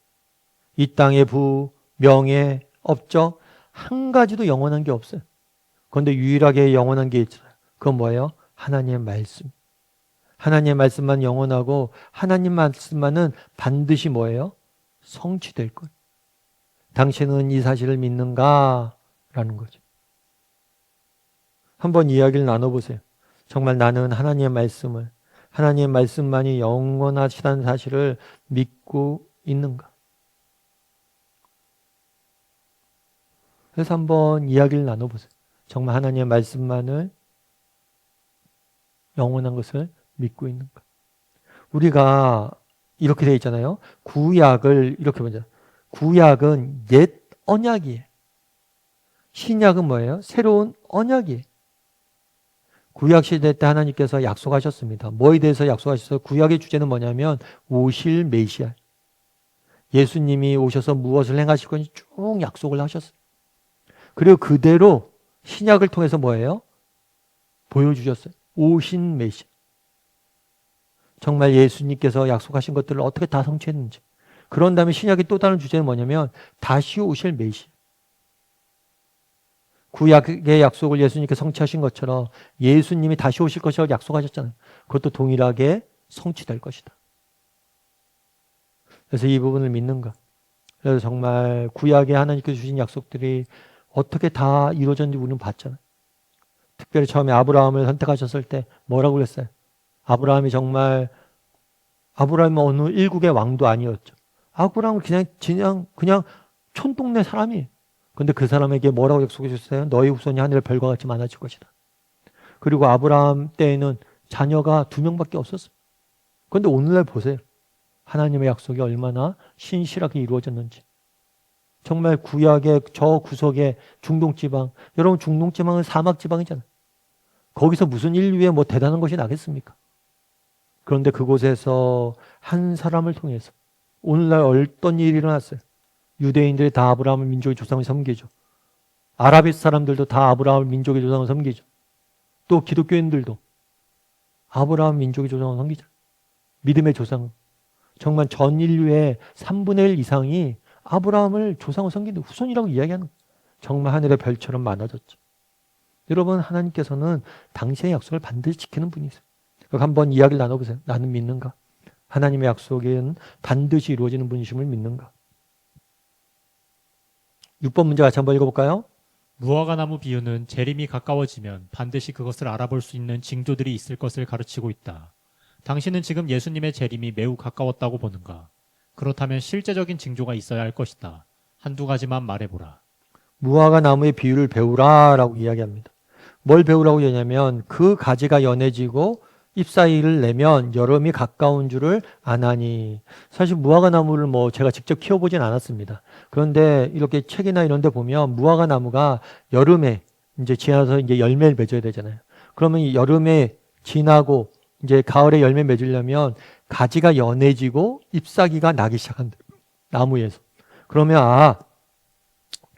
이 땅의 부, 명예, 업적 한 가지도 영원한 게 없어요. 그런데 유일하게 영원한 게 있어요. 그건 뭐예요? 하나님의 말씀. 하나님의 말씀만 영원하고 하나님 말씀만은 반드시 뭐예요? 성취될 것. 당신은 이 사실을 믿는가? 라는 거죠. 한번 이야기를 나눠보세요. 정말 나는 하나님의 말씀만이 영원하시다는 사실을 믿고 있는가? 그래서 한번 이야기를 나눠보세요. 정말 하나님의 말씀만을 영원한 것을 믿고 있는가? 우리가 이렇게 되어 있잖아요. 구약을 이렇게 보자. 구약은 옛 언약이에요. 신약은 뭐예요? 새로운 언약이에요. 구약 시대 때 하나님께서 약속하셨습니다. 뭐에 대해서 약속하셨어요? 구약의 주제는 뭐냐면 오실 메시아. 예수님이 오셔서 무엇을 행하실 건지 쭉 약속을 하셨어요. 그리고 그대로 신약을 통해서 뭐예요? 보여주셨어요. 오신 메시아. 정말 예수님께서 약속하신 것들을 어떻게 다 성취했는지. 그런 다음에 신약의 또 다른 주제는 뭐냐면 다시 오실 메시아. 구약의 약속을 예수님께 성취하신 것처럼 예수님이 다시 오실 것이라고 약속하셨잖아요. 그것도 동일하게 성취될 것이다. 그래서 이 부분을 믿는가? 그래서 정말 구약에 하나님께서 주신 약속들이 어떻게 다 이루어졌는지 우리는 봤잖아요. 특별히 처음에 아브라함을 선택하셨을 때 뭐라고 그랬어요? 아브라함이 어느 일국의 왕도 아니었죠. 아브라함은 그냥 촌동네 사람이에요. 근데 그 사람에게 뭐라고 약속해 줬어요? 너희 후손이 하늘의 별과 같이 많아질 것이다. 그리고 아브라함 때에는 자녀가 2명밖에 없었어요. 그런데 오늘날 보세요. 하나님의 약속이 얼마나 신실하게 이루어졌는지. 정말 구약의 저 구석에 중동지방, 여러분 중동지방은 사막지방이잖아요. 거기서 무슨 인류에 뭐 대단한 것이 나겠습니까? 그런데 그곳에서 한 사람을 통해서 오늘날 어떤 일이 일어났어요? 유대인들이 다 아브라함을 민족의 조상을 섬기죠. 아랍 사람들도 다 아브라함을 민족의 조상을 섬기죠. 또 기독교인들도 아브라함 민족의 조상을 섬기죠. 믿음의 조상. 정말 전 인류의 3분의 1 이상이 아브라함을 조상을 섬기는 후손이라고 이야기하는 거예요. 정말 하늘의 별처럼 많아졌죠. 여러분, 하나님께서는 당신의 약속을 반드시 지키는 분이세요. 한번 이야기를 나눠보세요. 나는 믿는가? 하나님의 약속은 반드시 이루어지는 분이심을 믿는가? 6번 문제 같이 한번 읽어볼까요? 무화과 나무 비유는 재림이 가까워지면 반드시 그것을 알아볼 수 있는 징조들이 있을 것을 가르치고 있다. 당신은 지금 예수님의 재림이 매우 가까웠다고 보는가? 그렇다면 실제적인 징조가 있어야 할 것이다. 한두 가지만 말해보라. 무화과 나무의 비유를 배우라라고 이야기합니다. 뭘 배우라고 하냐면 그 가지가 연해지고 잎사귀를 내면 여름이 가까운 줄을 아나니. 사실 무화과 나무를 제가 직접 키워보진 않았습니다. 그런데 이렇게 책이나 이런 데 보면 무화과 나무가 여름에 이제 지나서 이제 열매를 맺어야 되잖아요. 그러면 이 여름에 지나고 이제 가을에 열매 맺으려면 가지가 연해지고 잎사귀가 나기 시작한다. 나무에서. 그러면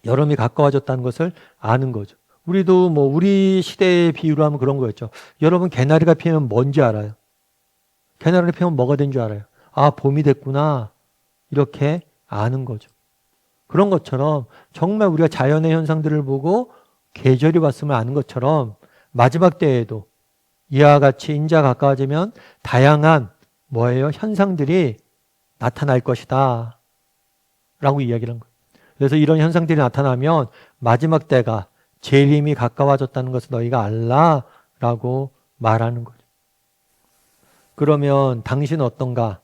여름이 가까워졌다는 것을 아는 거죠. 우리도 우리 시대의 비유로 하면 그런 거였죠. 여러분, 개나리가 피면 뭔지 알아요? 개나리가 피면 뭐가 된 줄 알아요? 봄이 됐구나. 이렇게 아는 거죠. 그런 것처럼 정말 우리가 자연의 현상들을 보고 계절이 왔음을 아는 것처럼 마지막 때에도 이와 같이 인자가 가까워지면 다양한 현상들이 나타날 것이다. 라고 이야기를 한 거예요. 그래서 이런 현상들이 나타나면 마지막 때가 재림이 가까워졌다는 것을 너희가 알라 라고 말하는 거죠. 그러면 당신은 어떤가?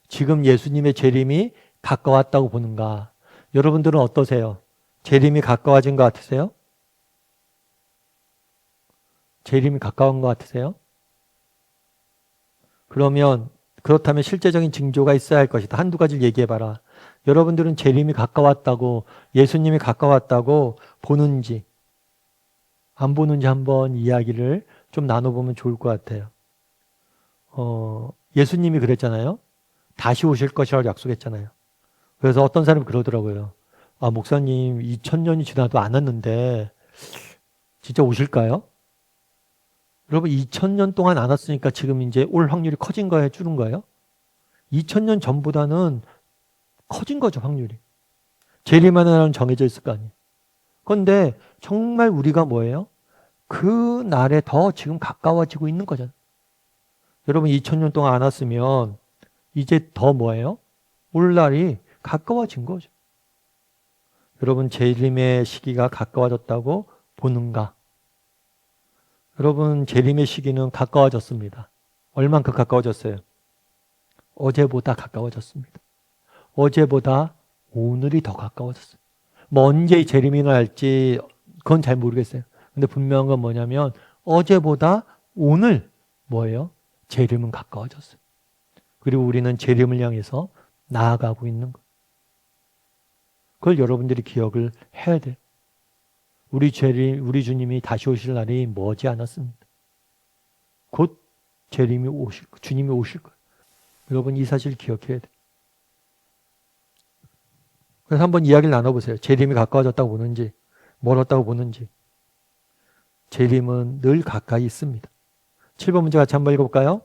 지금 예수님의 재림이 가까웠다고 보는가? 여러분들은 어떠세요? 재림이 가까워진 것 같으세요? 재림이 가까운 것 같으세요? 그렇다면 실제적인 징조가 있어야 할 것이다. 한두 가지를 얘기해봐라. 여러분들은 재림이 가까웠다고, 예수님이 가까웠다고 보는지 안 보는지 한번 이야기를 좀 나눠보면 좋을 것 같아요. 예수님이 그랬잖아요. 다시 오실 것이라고 약속했잖아요. 그래서 어떤 사람이 그러더라고요. 목사님 2000년이 지나도 안 왔는데 진짜 오실까요? 여러분, 2000년 동안 안 왔으니까 지금 이제 올 확률이 커진 거예요? 줄은 거예요? 2000년 전보다는 커진 거죠, 확률이. 재림하는 날은 정해져 있을 거 아니에요. 그런데 정말 우리가 그 날에 더 지금 가까워지고 있는 거잖아요. 여러분, 2000년 동안 안 왔으면 이제 더 올 날이 가까워진 거죠. 여러분, 재림의 시기가 가까워졌다고 보는가? 여러분, 재림의 시기는 가까워졌습니다. 얼만큼 가까워졌어요? 어제보다 가까워졌습니다. 어제보다 오늘이 더 가까워졌어요. 언제 재림이 날지 그건 잘 모르겠어요. 근데 분명한 건 뭐냐면 어제보다 오늘 재림은 가까워졌어요. 그리고 우리는 재림을 향해서 나아가고 있는 거예요. 그걸 여러분들이 기억을 해야 돼요. 우리 주님이 다시 오실 날이 머지 않았습니다. 곧 주님이 오실 거예요. 여러분, 이 사실 기억해야 돼요. 그래서 한번 이야기를 나눠보세요. 재림이 가까워졌다고 보는지, 멀었다고 보는지. 재림은 늘 가까이 있습니다. 7번 문제 같이 한번 읽어볼까요?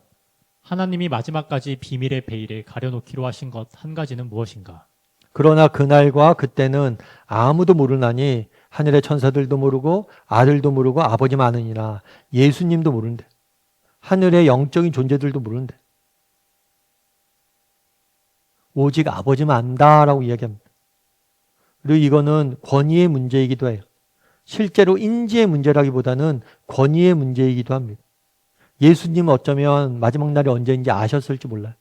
하나님이 마지막까지 비밀의 베일에 가려놓기로 하신 것 한 가지는 무엇인가? 그러나 그날과 그때는 아무도 모르나니 하늘의 천사들도 모르고 아들도 모르고 아버지만 아느니라. 예수님도 모르는데. 하늘의 영적인 존재들도 모르는데. 오직 아버지만 안다라고 이야기합니다. 그리고 이거는 권위의 문제이기도 해요. 실제로 인지의 문제라기보다는 권위의 문제이기도 합니다. 예수님은 어쩌면 마지막 날이 언제인지 아셨을지 몰라요.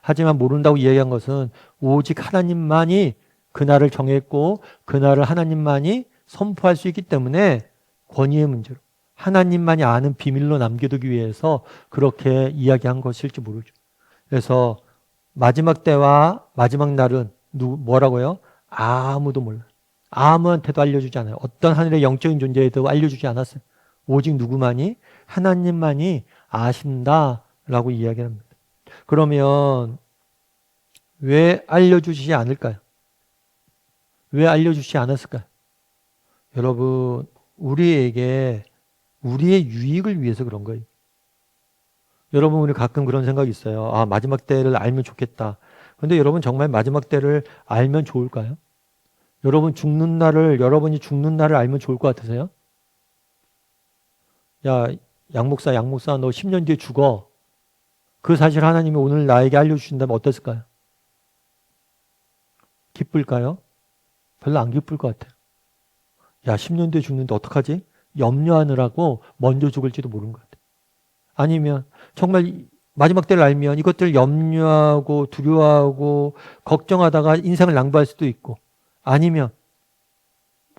하지만 모른다고 이야기한 것은 오직 하나님만이 그날을 정했고 그날을 하나님만이 선포할 수 있기 때문에 권위의 문제로 하나님만이 아는 비밀로 남겨두기 위해서 그렇게 이야기한 것일지 모르죠. 그래서 마지막 때와 마지막 날은 뭐라고요? 아무도 몰라요. 아무한테도 알려주지 않아요. 어떤 하늘의 영적인 존재에도 알려주지 않았어요. 오직 누구만이? 하나님만이 아신다라고 이야기합니다. 그러면 왜 알려주시지 않을까요? 왜 알려주시지 않았을까요? 여러분, 우리에게 우리의 유익을 위해서 그런 거예요. 여러분, 우리 가끔 그런 생각이 있어요. 아, 마지막 때를 알면 좋겠다. 그런데 여러분 정말 마지막 때를 알면 좋을까요? 여러분이 죽는 날을 알면 좋을 것 같으세요? 야, 양 목사, 너 10년 뒤에 죽어. 그 사실 하나님이 오늘 나에게 알려주신다면 어땠을까요? 기쁠까요? 별로 안 기쁠 것 같아요. 야, 10년 뒤에 죽는데 어떡하지? 염려하느라고 먼저 죽을지도 모르는 것 같아요. 아니면 정말 마지막 때를 알면 이것들 염려하고 두려워하고 걱정하다가 인생을 낭비할 수도 있고, 아니면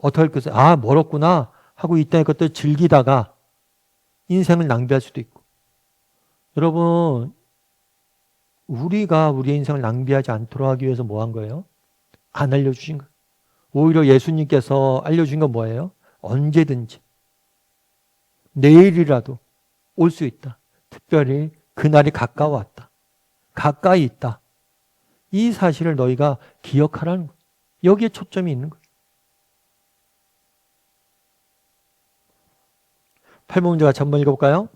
어떻게 할 것을 멀었구나 하고 이때의 것들 즐기다가 인생을 낭비할 수도 있고. 여러분, 우리가 우리의 인생을 낭비하지 않도록 하기 위해서 뭐 한 거예요? 안 알려주신 거예요. 오히려 예수님께서 알려주신 건 뭐예요? 언제든지 내일이라도 올 수 있다. 특별히 그날이 가까워왔다. 가까이 있다. 이 사실을 너희가 기억하라는 거예요. 여기에 초점이 있는 거예요. 8번 문제 같이 한번 읽어볼까요?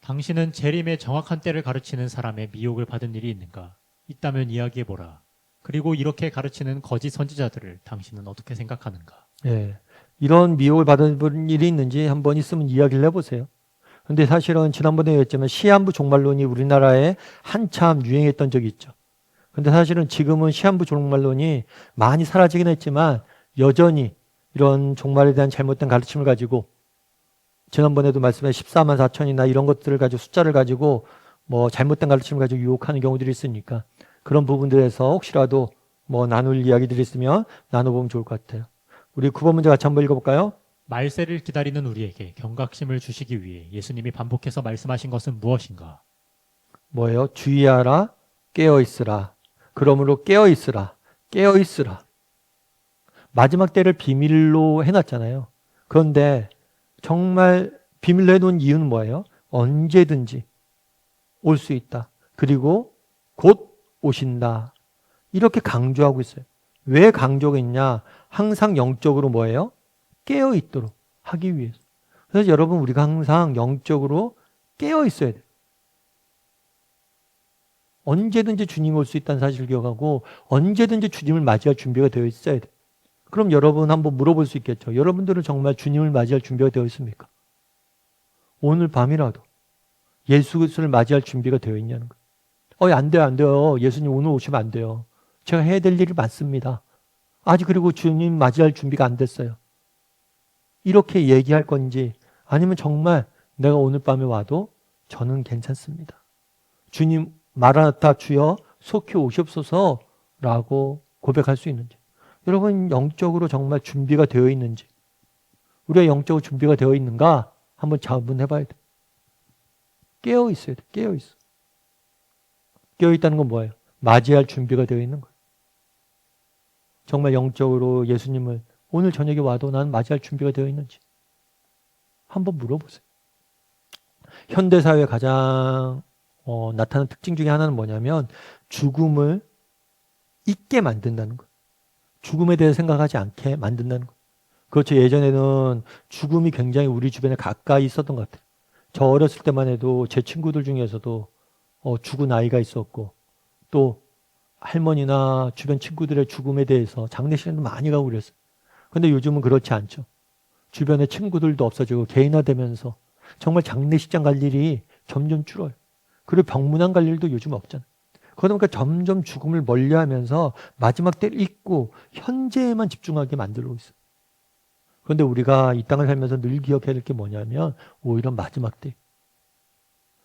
당신은 재림의 정확한 때를 가르치는 사람의 미혹을 받은 일이 있는가? 있다면 이야기해보라. 그리고 이렇게 가르치는 거짓 선지자들을 당신은 어떻게 생각하는가? 예, 이런 미혹을 받은 일이 있는지 한번 있으면 이야기를 해보세요. 근데 사실은 지난번에 얘기했지만 시한부 종말론이 우리나라에 한참 유행했던 적이 있죠. 근데 사실은 지금은 시한부 종말론이 많이 사라지긴 했지만 여전히 이런 종말에 대한 잘못된 가르침을 가지고, 지난번에도 말씀해 14만 4천이나 이런 것들을 가지고 숫자를 가지고 뭐 잘못된 가르침을 가지고 유혹하는 경우들이 있으니까 그런 부분들에서 혹시라도 뭐 나눌 이야기들이 있으면 나눠보면 좋을 것 같아요. 우리 9번 문제 같이 한번 읽어볼까요? 말세를 기다리는 우리에게 경각심을 주시기 위해 예수님이 반복해서 말씀하신 것은 무엇인가? 뭐예요? 주의하라, 깨어있으라. 그러므로 깨어있으라, 깨어있으라. 마지막 때를 비밀로 해놨잖아요. 그런데 정말 비밀로 해놓은 이유는 뭐예요? 언제든지 올 수 있다. 그리고 곧 오신다. 이렇게 강조하고 있어요. 왜 강조가 있냐? 항상 영적으로 뭐예요? 깨어 있도록 하기 위해서. 그래서 여러분, 우리가 항상 영적으로 깨어 있어야 돼요. 언제든지 주님이 올 수 있다는 사실을 기억하고 언제든지 주님을 맞이할 준비가 되어 있어야 돼요. 그럼 여러분 한번 물어볼 수 있겠죠. 여러분들은 정말 주님을 맞이할 준비가 되어 있습니까? 오늘 밤이라도 예수 그리스도를 맞이할 준비가 되어 있냐는 거예요. 안 돼요. 예수님 오늘 오시면 안 돼요. 제가 해야 될 일이 많습니다. 아직 그리고 주님 맞이할 준비가 안 됐어요. 이렇게 얘기할 건지, 아니면 정말 내가 오늘 밤에 와도 저는 괜찮습니다. 주님 마라나타 주여 속히 오시옵소서라고 고백할 수 있는지, 여러분 영적으로 정말 준비가 되어 있는지, 우리가 영적으로 준비가 되어 있는가 한번 자문해봐야 돼. 깨어 있어야 돼. 깨어 있어. 깨어 있다는 건 뭐예요? 맞이할 준비가 되어 있는 거예요. 정말 영적으로 예수님을 오늘 저녁에 와도 나는 맞이할 준비가 되어 있는지 한번 물어보세요. 현대사회의 가장 나타나는 특징 중에 하나는 뭐냐면 죽음을 잊게 만든다는 거예요. 죽음에 대해 생각하지 않게 만든다는 거예요. 그렇죠. 예전에는 죽음이 굉장히 우리 주변에 가까이 있었던 것 같아요. 저 어렸을 때만 해도 제 친구들 중에서도 죽은 아이가 있었고, 또 할머니나 주변 친구들의 죽음에 대해서 장례식에도 많이 가고 그랬어요. 근데 요즘은 그렇지 않죠. 주변에 친구들도 없어지고 개인화되면서 정말 장례식장 갈 일이 점점 줄어요. 그리고 병문안 갈 일도 요즘 없잖아요. 그러니까 점점 죽음을 멀리하면서 마지막 때를 잊고 현재에만 집중하게 만들고 있어요. 그런데 우리가 이 땅을 살면서 늘 기억해야 될 게 뭐냐면 오히려 마지막 때.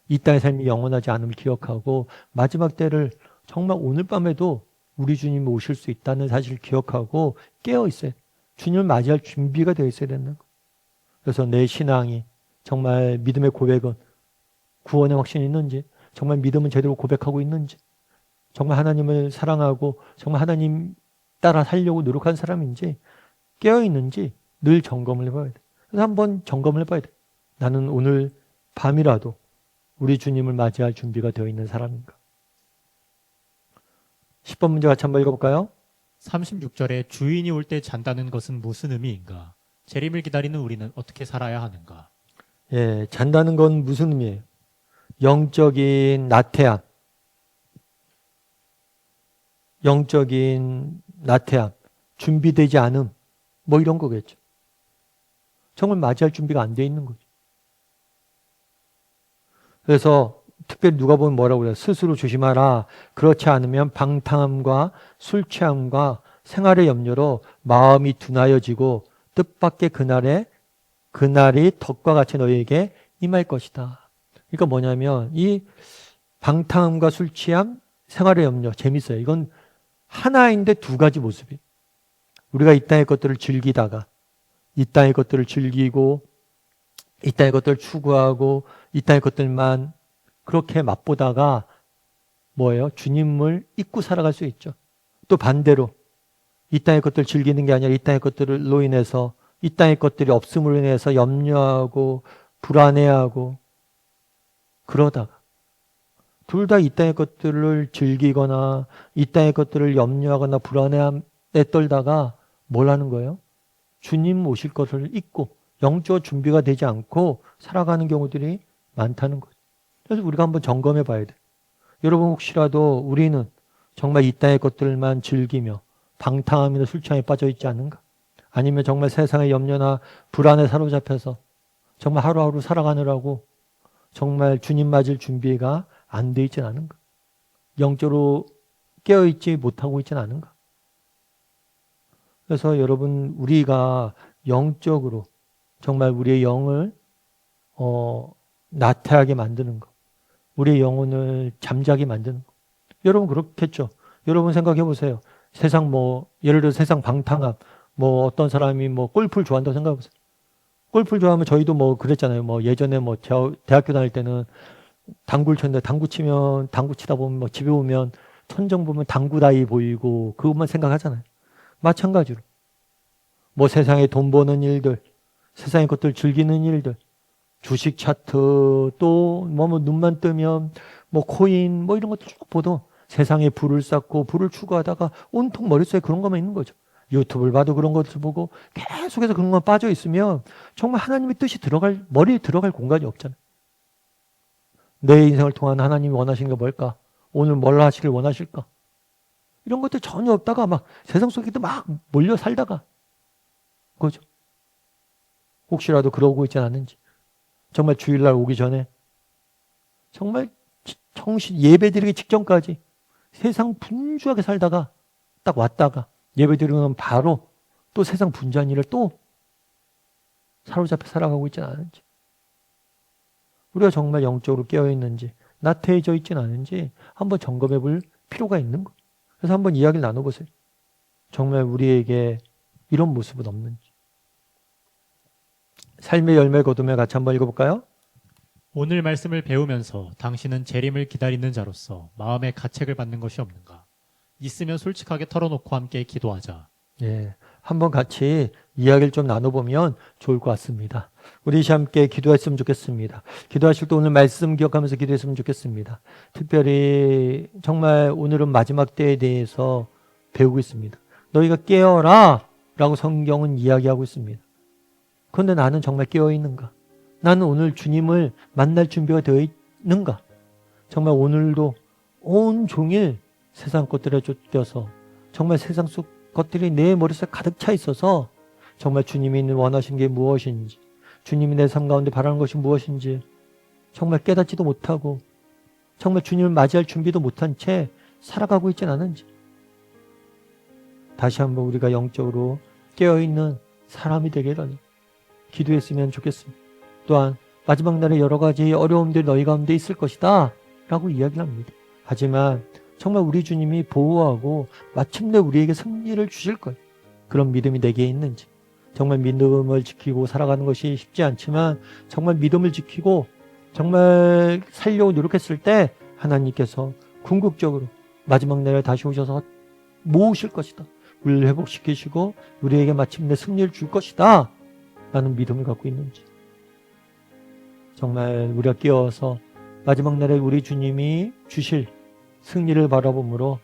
이 땅의 삶이 영원하지 않음을 기억하고 마지막 때를 정말 오늘 밤에도 우리 주님이 오실 수 있다는 사실을 기억하고 깨어 있어요. 주님을 맞이할 준비가 되어 있어야 되는 거. 그래서 내 신앙이 정말 믿음의 고백은 구원의 확신이 있는지, 정말 믿음은 제대로 고백하고 있는지, 정말 하나님을 사랑하고 정말 하나님 따라 살려고 노력한 사람인지 깨어 있는지 늘 점검을 해봐야 돼. 그래서 한번 점검을 해봐야 돼. 나는 오늘 밤이라도 우리 주님을 맞이할 준비가 되어 있는 사람인가? 10번 문제 같이 한번 읽어볼까요? 36절에 주인이 올 때 잔다는 것은 무슨 의미인가? 재림을 기다리는 우리는 어떻게 살아야 하는가? 예, 잔다는 건 무슨 의미예요? 영적인 나태함. 영적인 나태함. 준비되지 않음. 뭐 이런 거겠죠. 정말 맞이할 준비가 안 돼 있는 거죠. 그래서 특별히 누가 보면 뭐라고 그래요? 스스로 조심하라. 그렇지 않으면 방탕함과 술 취함과 생활의 염려로 마음이 둔하여지고 뜻밖의 그날이 덕과 같이 너희에게 임할 것이다. 그러니까 뭐냐면 이 방탕함과 술 취함, 생활의 염려 재밌어요. 이건 하나인데 두 가지 모습이에요. 우리가 이 땅의 것들을 즐기다가 이 땅의 것들을 즐기고 이 땅의 것들을 추구하고 이 땅의 것들만 그렇게 맛보다가 뭐예요? 주님을 잊고 살아갈 수 있죠. 또 반대로 이 땅의 것들을 즐기는 게 아니라 이 땅의 것들로 인해서 이 땅의 것들이 없음으로 인해서 염려하고 불안해하고 그러다가 둘 다 이 땅의 것들을 즐기거나 이 땅의 것들을 염려하거나 불안해에 떨다가 뭘 하는 거예요? 주님 오실 것을 잊고 영적 준비가 되지 않고 살아가는 경우들이 많다는 거죠. 그래서 우리가 한번 점검해 봐야 돼요. 여러분 혹시라도 우리는 정말 이 땅의 것들만 즐기며 방탕함이나 술취함에 빠져 있지 않은가? 아니면 정말 세상의 염려나 불안에 사로잡혀서 정말 하루하루 살아가느라고 정말 주님 맞을 준비가 안 돼 있진 않은가? 영적으로 깨어있지 못하고 있진 않은가? 그래서 여러분 우리가 영적으로 정말 우리의 영을 나태하게 만드는 것, 우리의 영혼을 잠자게 만드는 것. 여러분 그렇겠죠? 여러분 생각해 보세요. 세상 예를 들어 세상 방탕함, 어떤 사람이 골프를 좋아한다고 생각해 보세요. 골프를 좋아하면 저희도 그랬잖아요. 예전에 대학교 다닐 때는 당구를 쳤는데 당구 치다 보면 집에 오면 천정 보면 당구다이 보이고 그것만 생각하잖아요. 마찬가지로 세상에 돈 버는 일들, 세상의 것들 즐기는 일들, 주식 차트 또 눈만 뜨면 코인 이런 것들 쭉 보도 세상에 부를 쌓고 부를 추구하다가 온통 머릿속에 그런 것만 있는 거죠. 유튜브를 봐도 그런 것을 보고 계속해서 그런 거 빠져 있으면 정말 하나님의 뜻이 머리에 들어갈 공간이 없잖아요. 내 인생을 통한 하나님이 원하시는 게 뭘까? 오늘 뭘 하시길 원하실까? 이런 것들 전혀 없다가 세상 속에도 몰려 살다가 그죠? 혹시라도 그러고 있지 않은지 정말 주일날 오기 전에 정말 정신 예배드리기 직전까지 세상 분주하게 살다가 딱 왔다가 예배드리면 바로 또 세상 분주한 일을 또 사로잡혀 살아가고 있지는 않은지 우리가 정말 영적으로 깨어있는지 나태해져 있지는 않은지 한번 점검해 볼 필요가 있는 거예요. 그래서 한번 이야기를 나눠보세요. 정말 우리에게 이런 모습은 없는지. 삶의 열매 거두며 같이 한번 읽어볼까요? 오늘 말씀을 배우면서 당신은 재림을 기다리는 자로서 마음의 가책을 받는 것이 없는가? 있으면 솔직하게 털어놓고 함께 기도하자. 예, 한번 같이 이야기를 좀 나눠보면 좋을 것 같습니다. 우리 함께 기도했으면 좋겠습니다. 기도하실 때 오늘 말씀 기억하면서 기도했으면 좋겠습니다. 특별히 정말 오늘은 마지막 때에 대해서 배우고 있습니다. 너희가 깨어라 라고 성경은 이야기하고 있습니다. 그런데 나는 정말 깨어있는가? 나는 오늘 주님을 만날 준비가 되어 있는가? 정말 오늘도 온종일 세상 것들에 쫓겨서 정말 세상 속 것들이 내 머릿속에 가득 차 있어서 정말 주님이 원하시는 게 무엇인지, 주님이 내 삶 가운데 바라는 것이 무엇인지 정말 깨닫지도 못하고 정말 주님을 맞이할 준비도 못한 채 살아가고 있진 않은지 다시 한번 우리가 영적으로 깨어있는 사람이 되기를 기도했으면 좋겠습니다. 또한 마지막 날에 여러 가지 어려움들이 너희 가운데 있을 것이다 라고 이야기를 합니다. 하지만 정말 우리 주님이 보호하고 마침내 우리에게 승리를 주실 거예요. 그런 믿음이 내게 있는지, 정말 믿음을 지키고 살아가는 것이 쉽지 않지만 정말 믿음을 지키고 정말 살려고 노력했을 때 하나님께서 궁극적으로 마지막 날에 다시 오셔서 모으실 것이다, 우리를 회복시키시고 우리에게 마침내 승리를 줄 것이다 라는 믿음을 갖고 있는지, 정말 우리가 깨어서 마지막 날에 우리 주님이 주실 승리를 바라보므로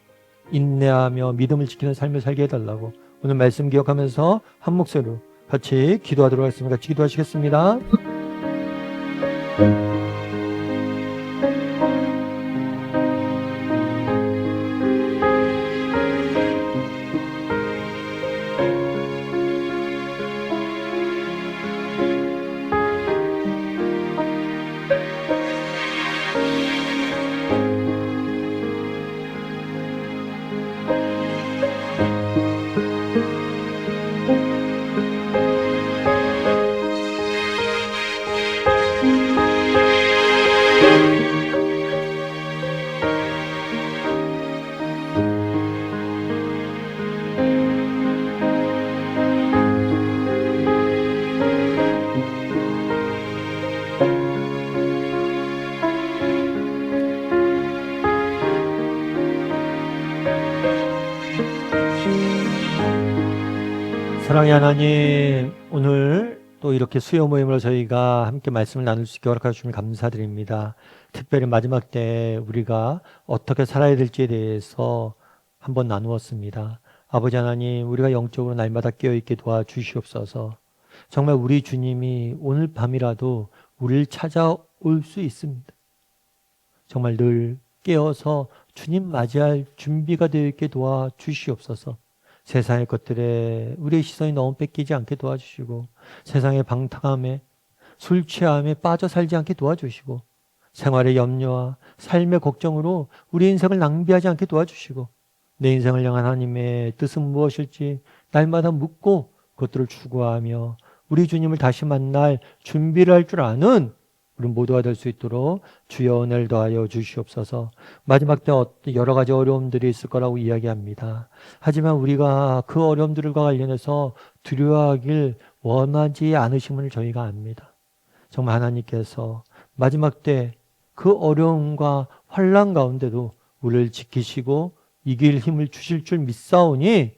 인내하며 믿음을 지키는 삶을 살게 해달라고 오늘 말씀 기억하면서 한 목소리로 같이 기도하도록 하겠습니다. 같이 기도하시겠습니다. 사랑의 하나님, 오늘 또 이렇게 수요 모임으로 저희가 함께 말씀을 나눌 수 있게 허락해 주시면 감사드립니다. 특별히 마지막 때 우리가 어떻게 살아야 될지에 대해서 한번 나누었습니다. 아버지 하나님, 우리가 영적으로 날마다 깨어있게 도와주시옵소서. 정말 우리 주님이 오늘 밤이라도 우리를 찾아올 수 있습니다. 정말 늘 깨어서 주님 맞이할 준비가 되어 있게 도와주시옵소서. 세상의 것들에 우리의 시선이 너무 뺏기지 않게 도와주시고, 세상의 방탕함에 술 취함에 빠져 살지 않게 도와주시고, 생활의 염려와 삶의 걱정으로 우리 인생을 낭비하지 않게 도와주시고, 내 인생을 향한 하나님의 뜻은 무엇일지 날마다 묻고 그것들을 추구하며 우리 주님을 다시 만날 준비를 할 줄 아는 우리 모두가 될 수 있도록 주여 은혜를 더하여 주시옵소서. 마지막 때 여러 가지 어려움들이 있을 거라고 이야기합니다. 하지만 우리가 그 어려움들과 관련해서 두려워하길 원하지 않으심을 저희가 압니다. 정말 하나님께서 마지막 때 그 어려움과 환난 가운데도 우리를 지키시고 이길 힘을 주실 줄 믿사오니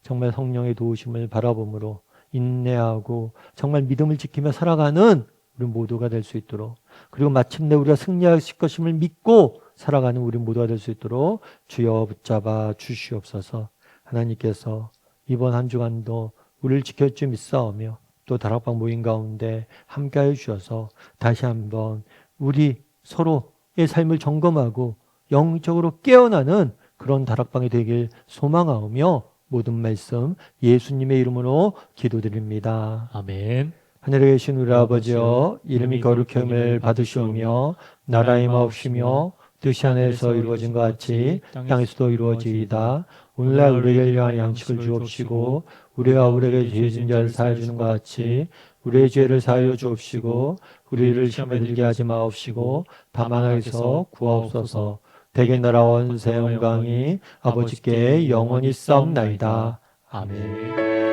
것을 성령의 도우심을 바라봄으로 인내하고 정말 믿음을 지키며 살아가는 우리 모두가 될 수 있도록, 그리고 마침내 우리가 승리하실 것임을 믿고 살아가는 우리 모두가 될 수 있도록 주여 붙잡아 주시옵소서. 하나님께서 이번 한 주간도 우리를 지킬 줄 믿사오며 또 다락방 모임 가운데 함께하여 주셔서 다시 한번 우리 서로의 삶을 점검하고 영적으로 깨어나는 그런 다락방이 되길 소망하오며 모든 말씀 예수님의 이름으로 기도드립니다. 아멘. 하늘에 계신 우리 아버지여, 이름이 거룩함을 받으시오며 나라의 마옵시며 뜻이 하늘에서 이루어진 것 같이 땅에서도 이루어지이다. 오늘날 우리에게 일용할 양식을 주옵시고 우리가 우리에게 죄 지은 자를 사하여 주는 것 같이 우리의 죄를 사하여 주옵시고 우리를 시험에 들게 하지 마옵시고 다만 악에서 구하옵소서. 대개 나라와 원세 영광이 아버지께 영원히 싸움나이다. 아멘.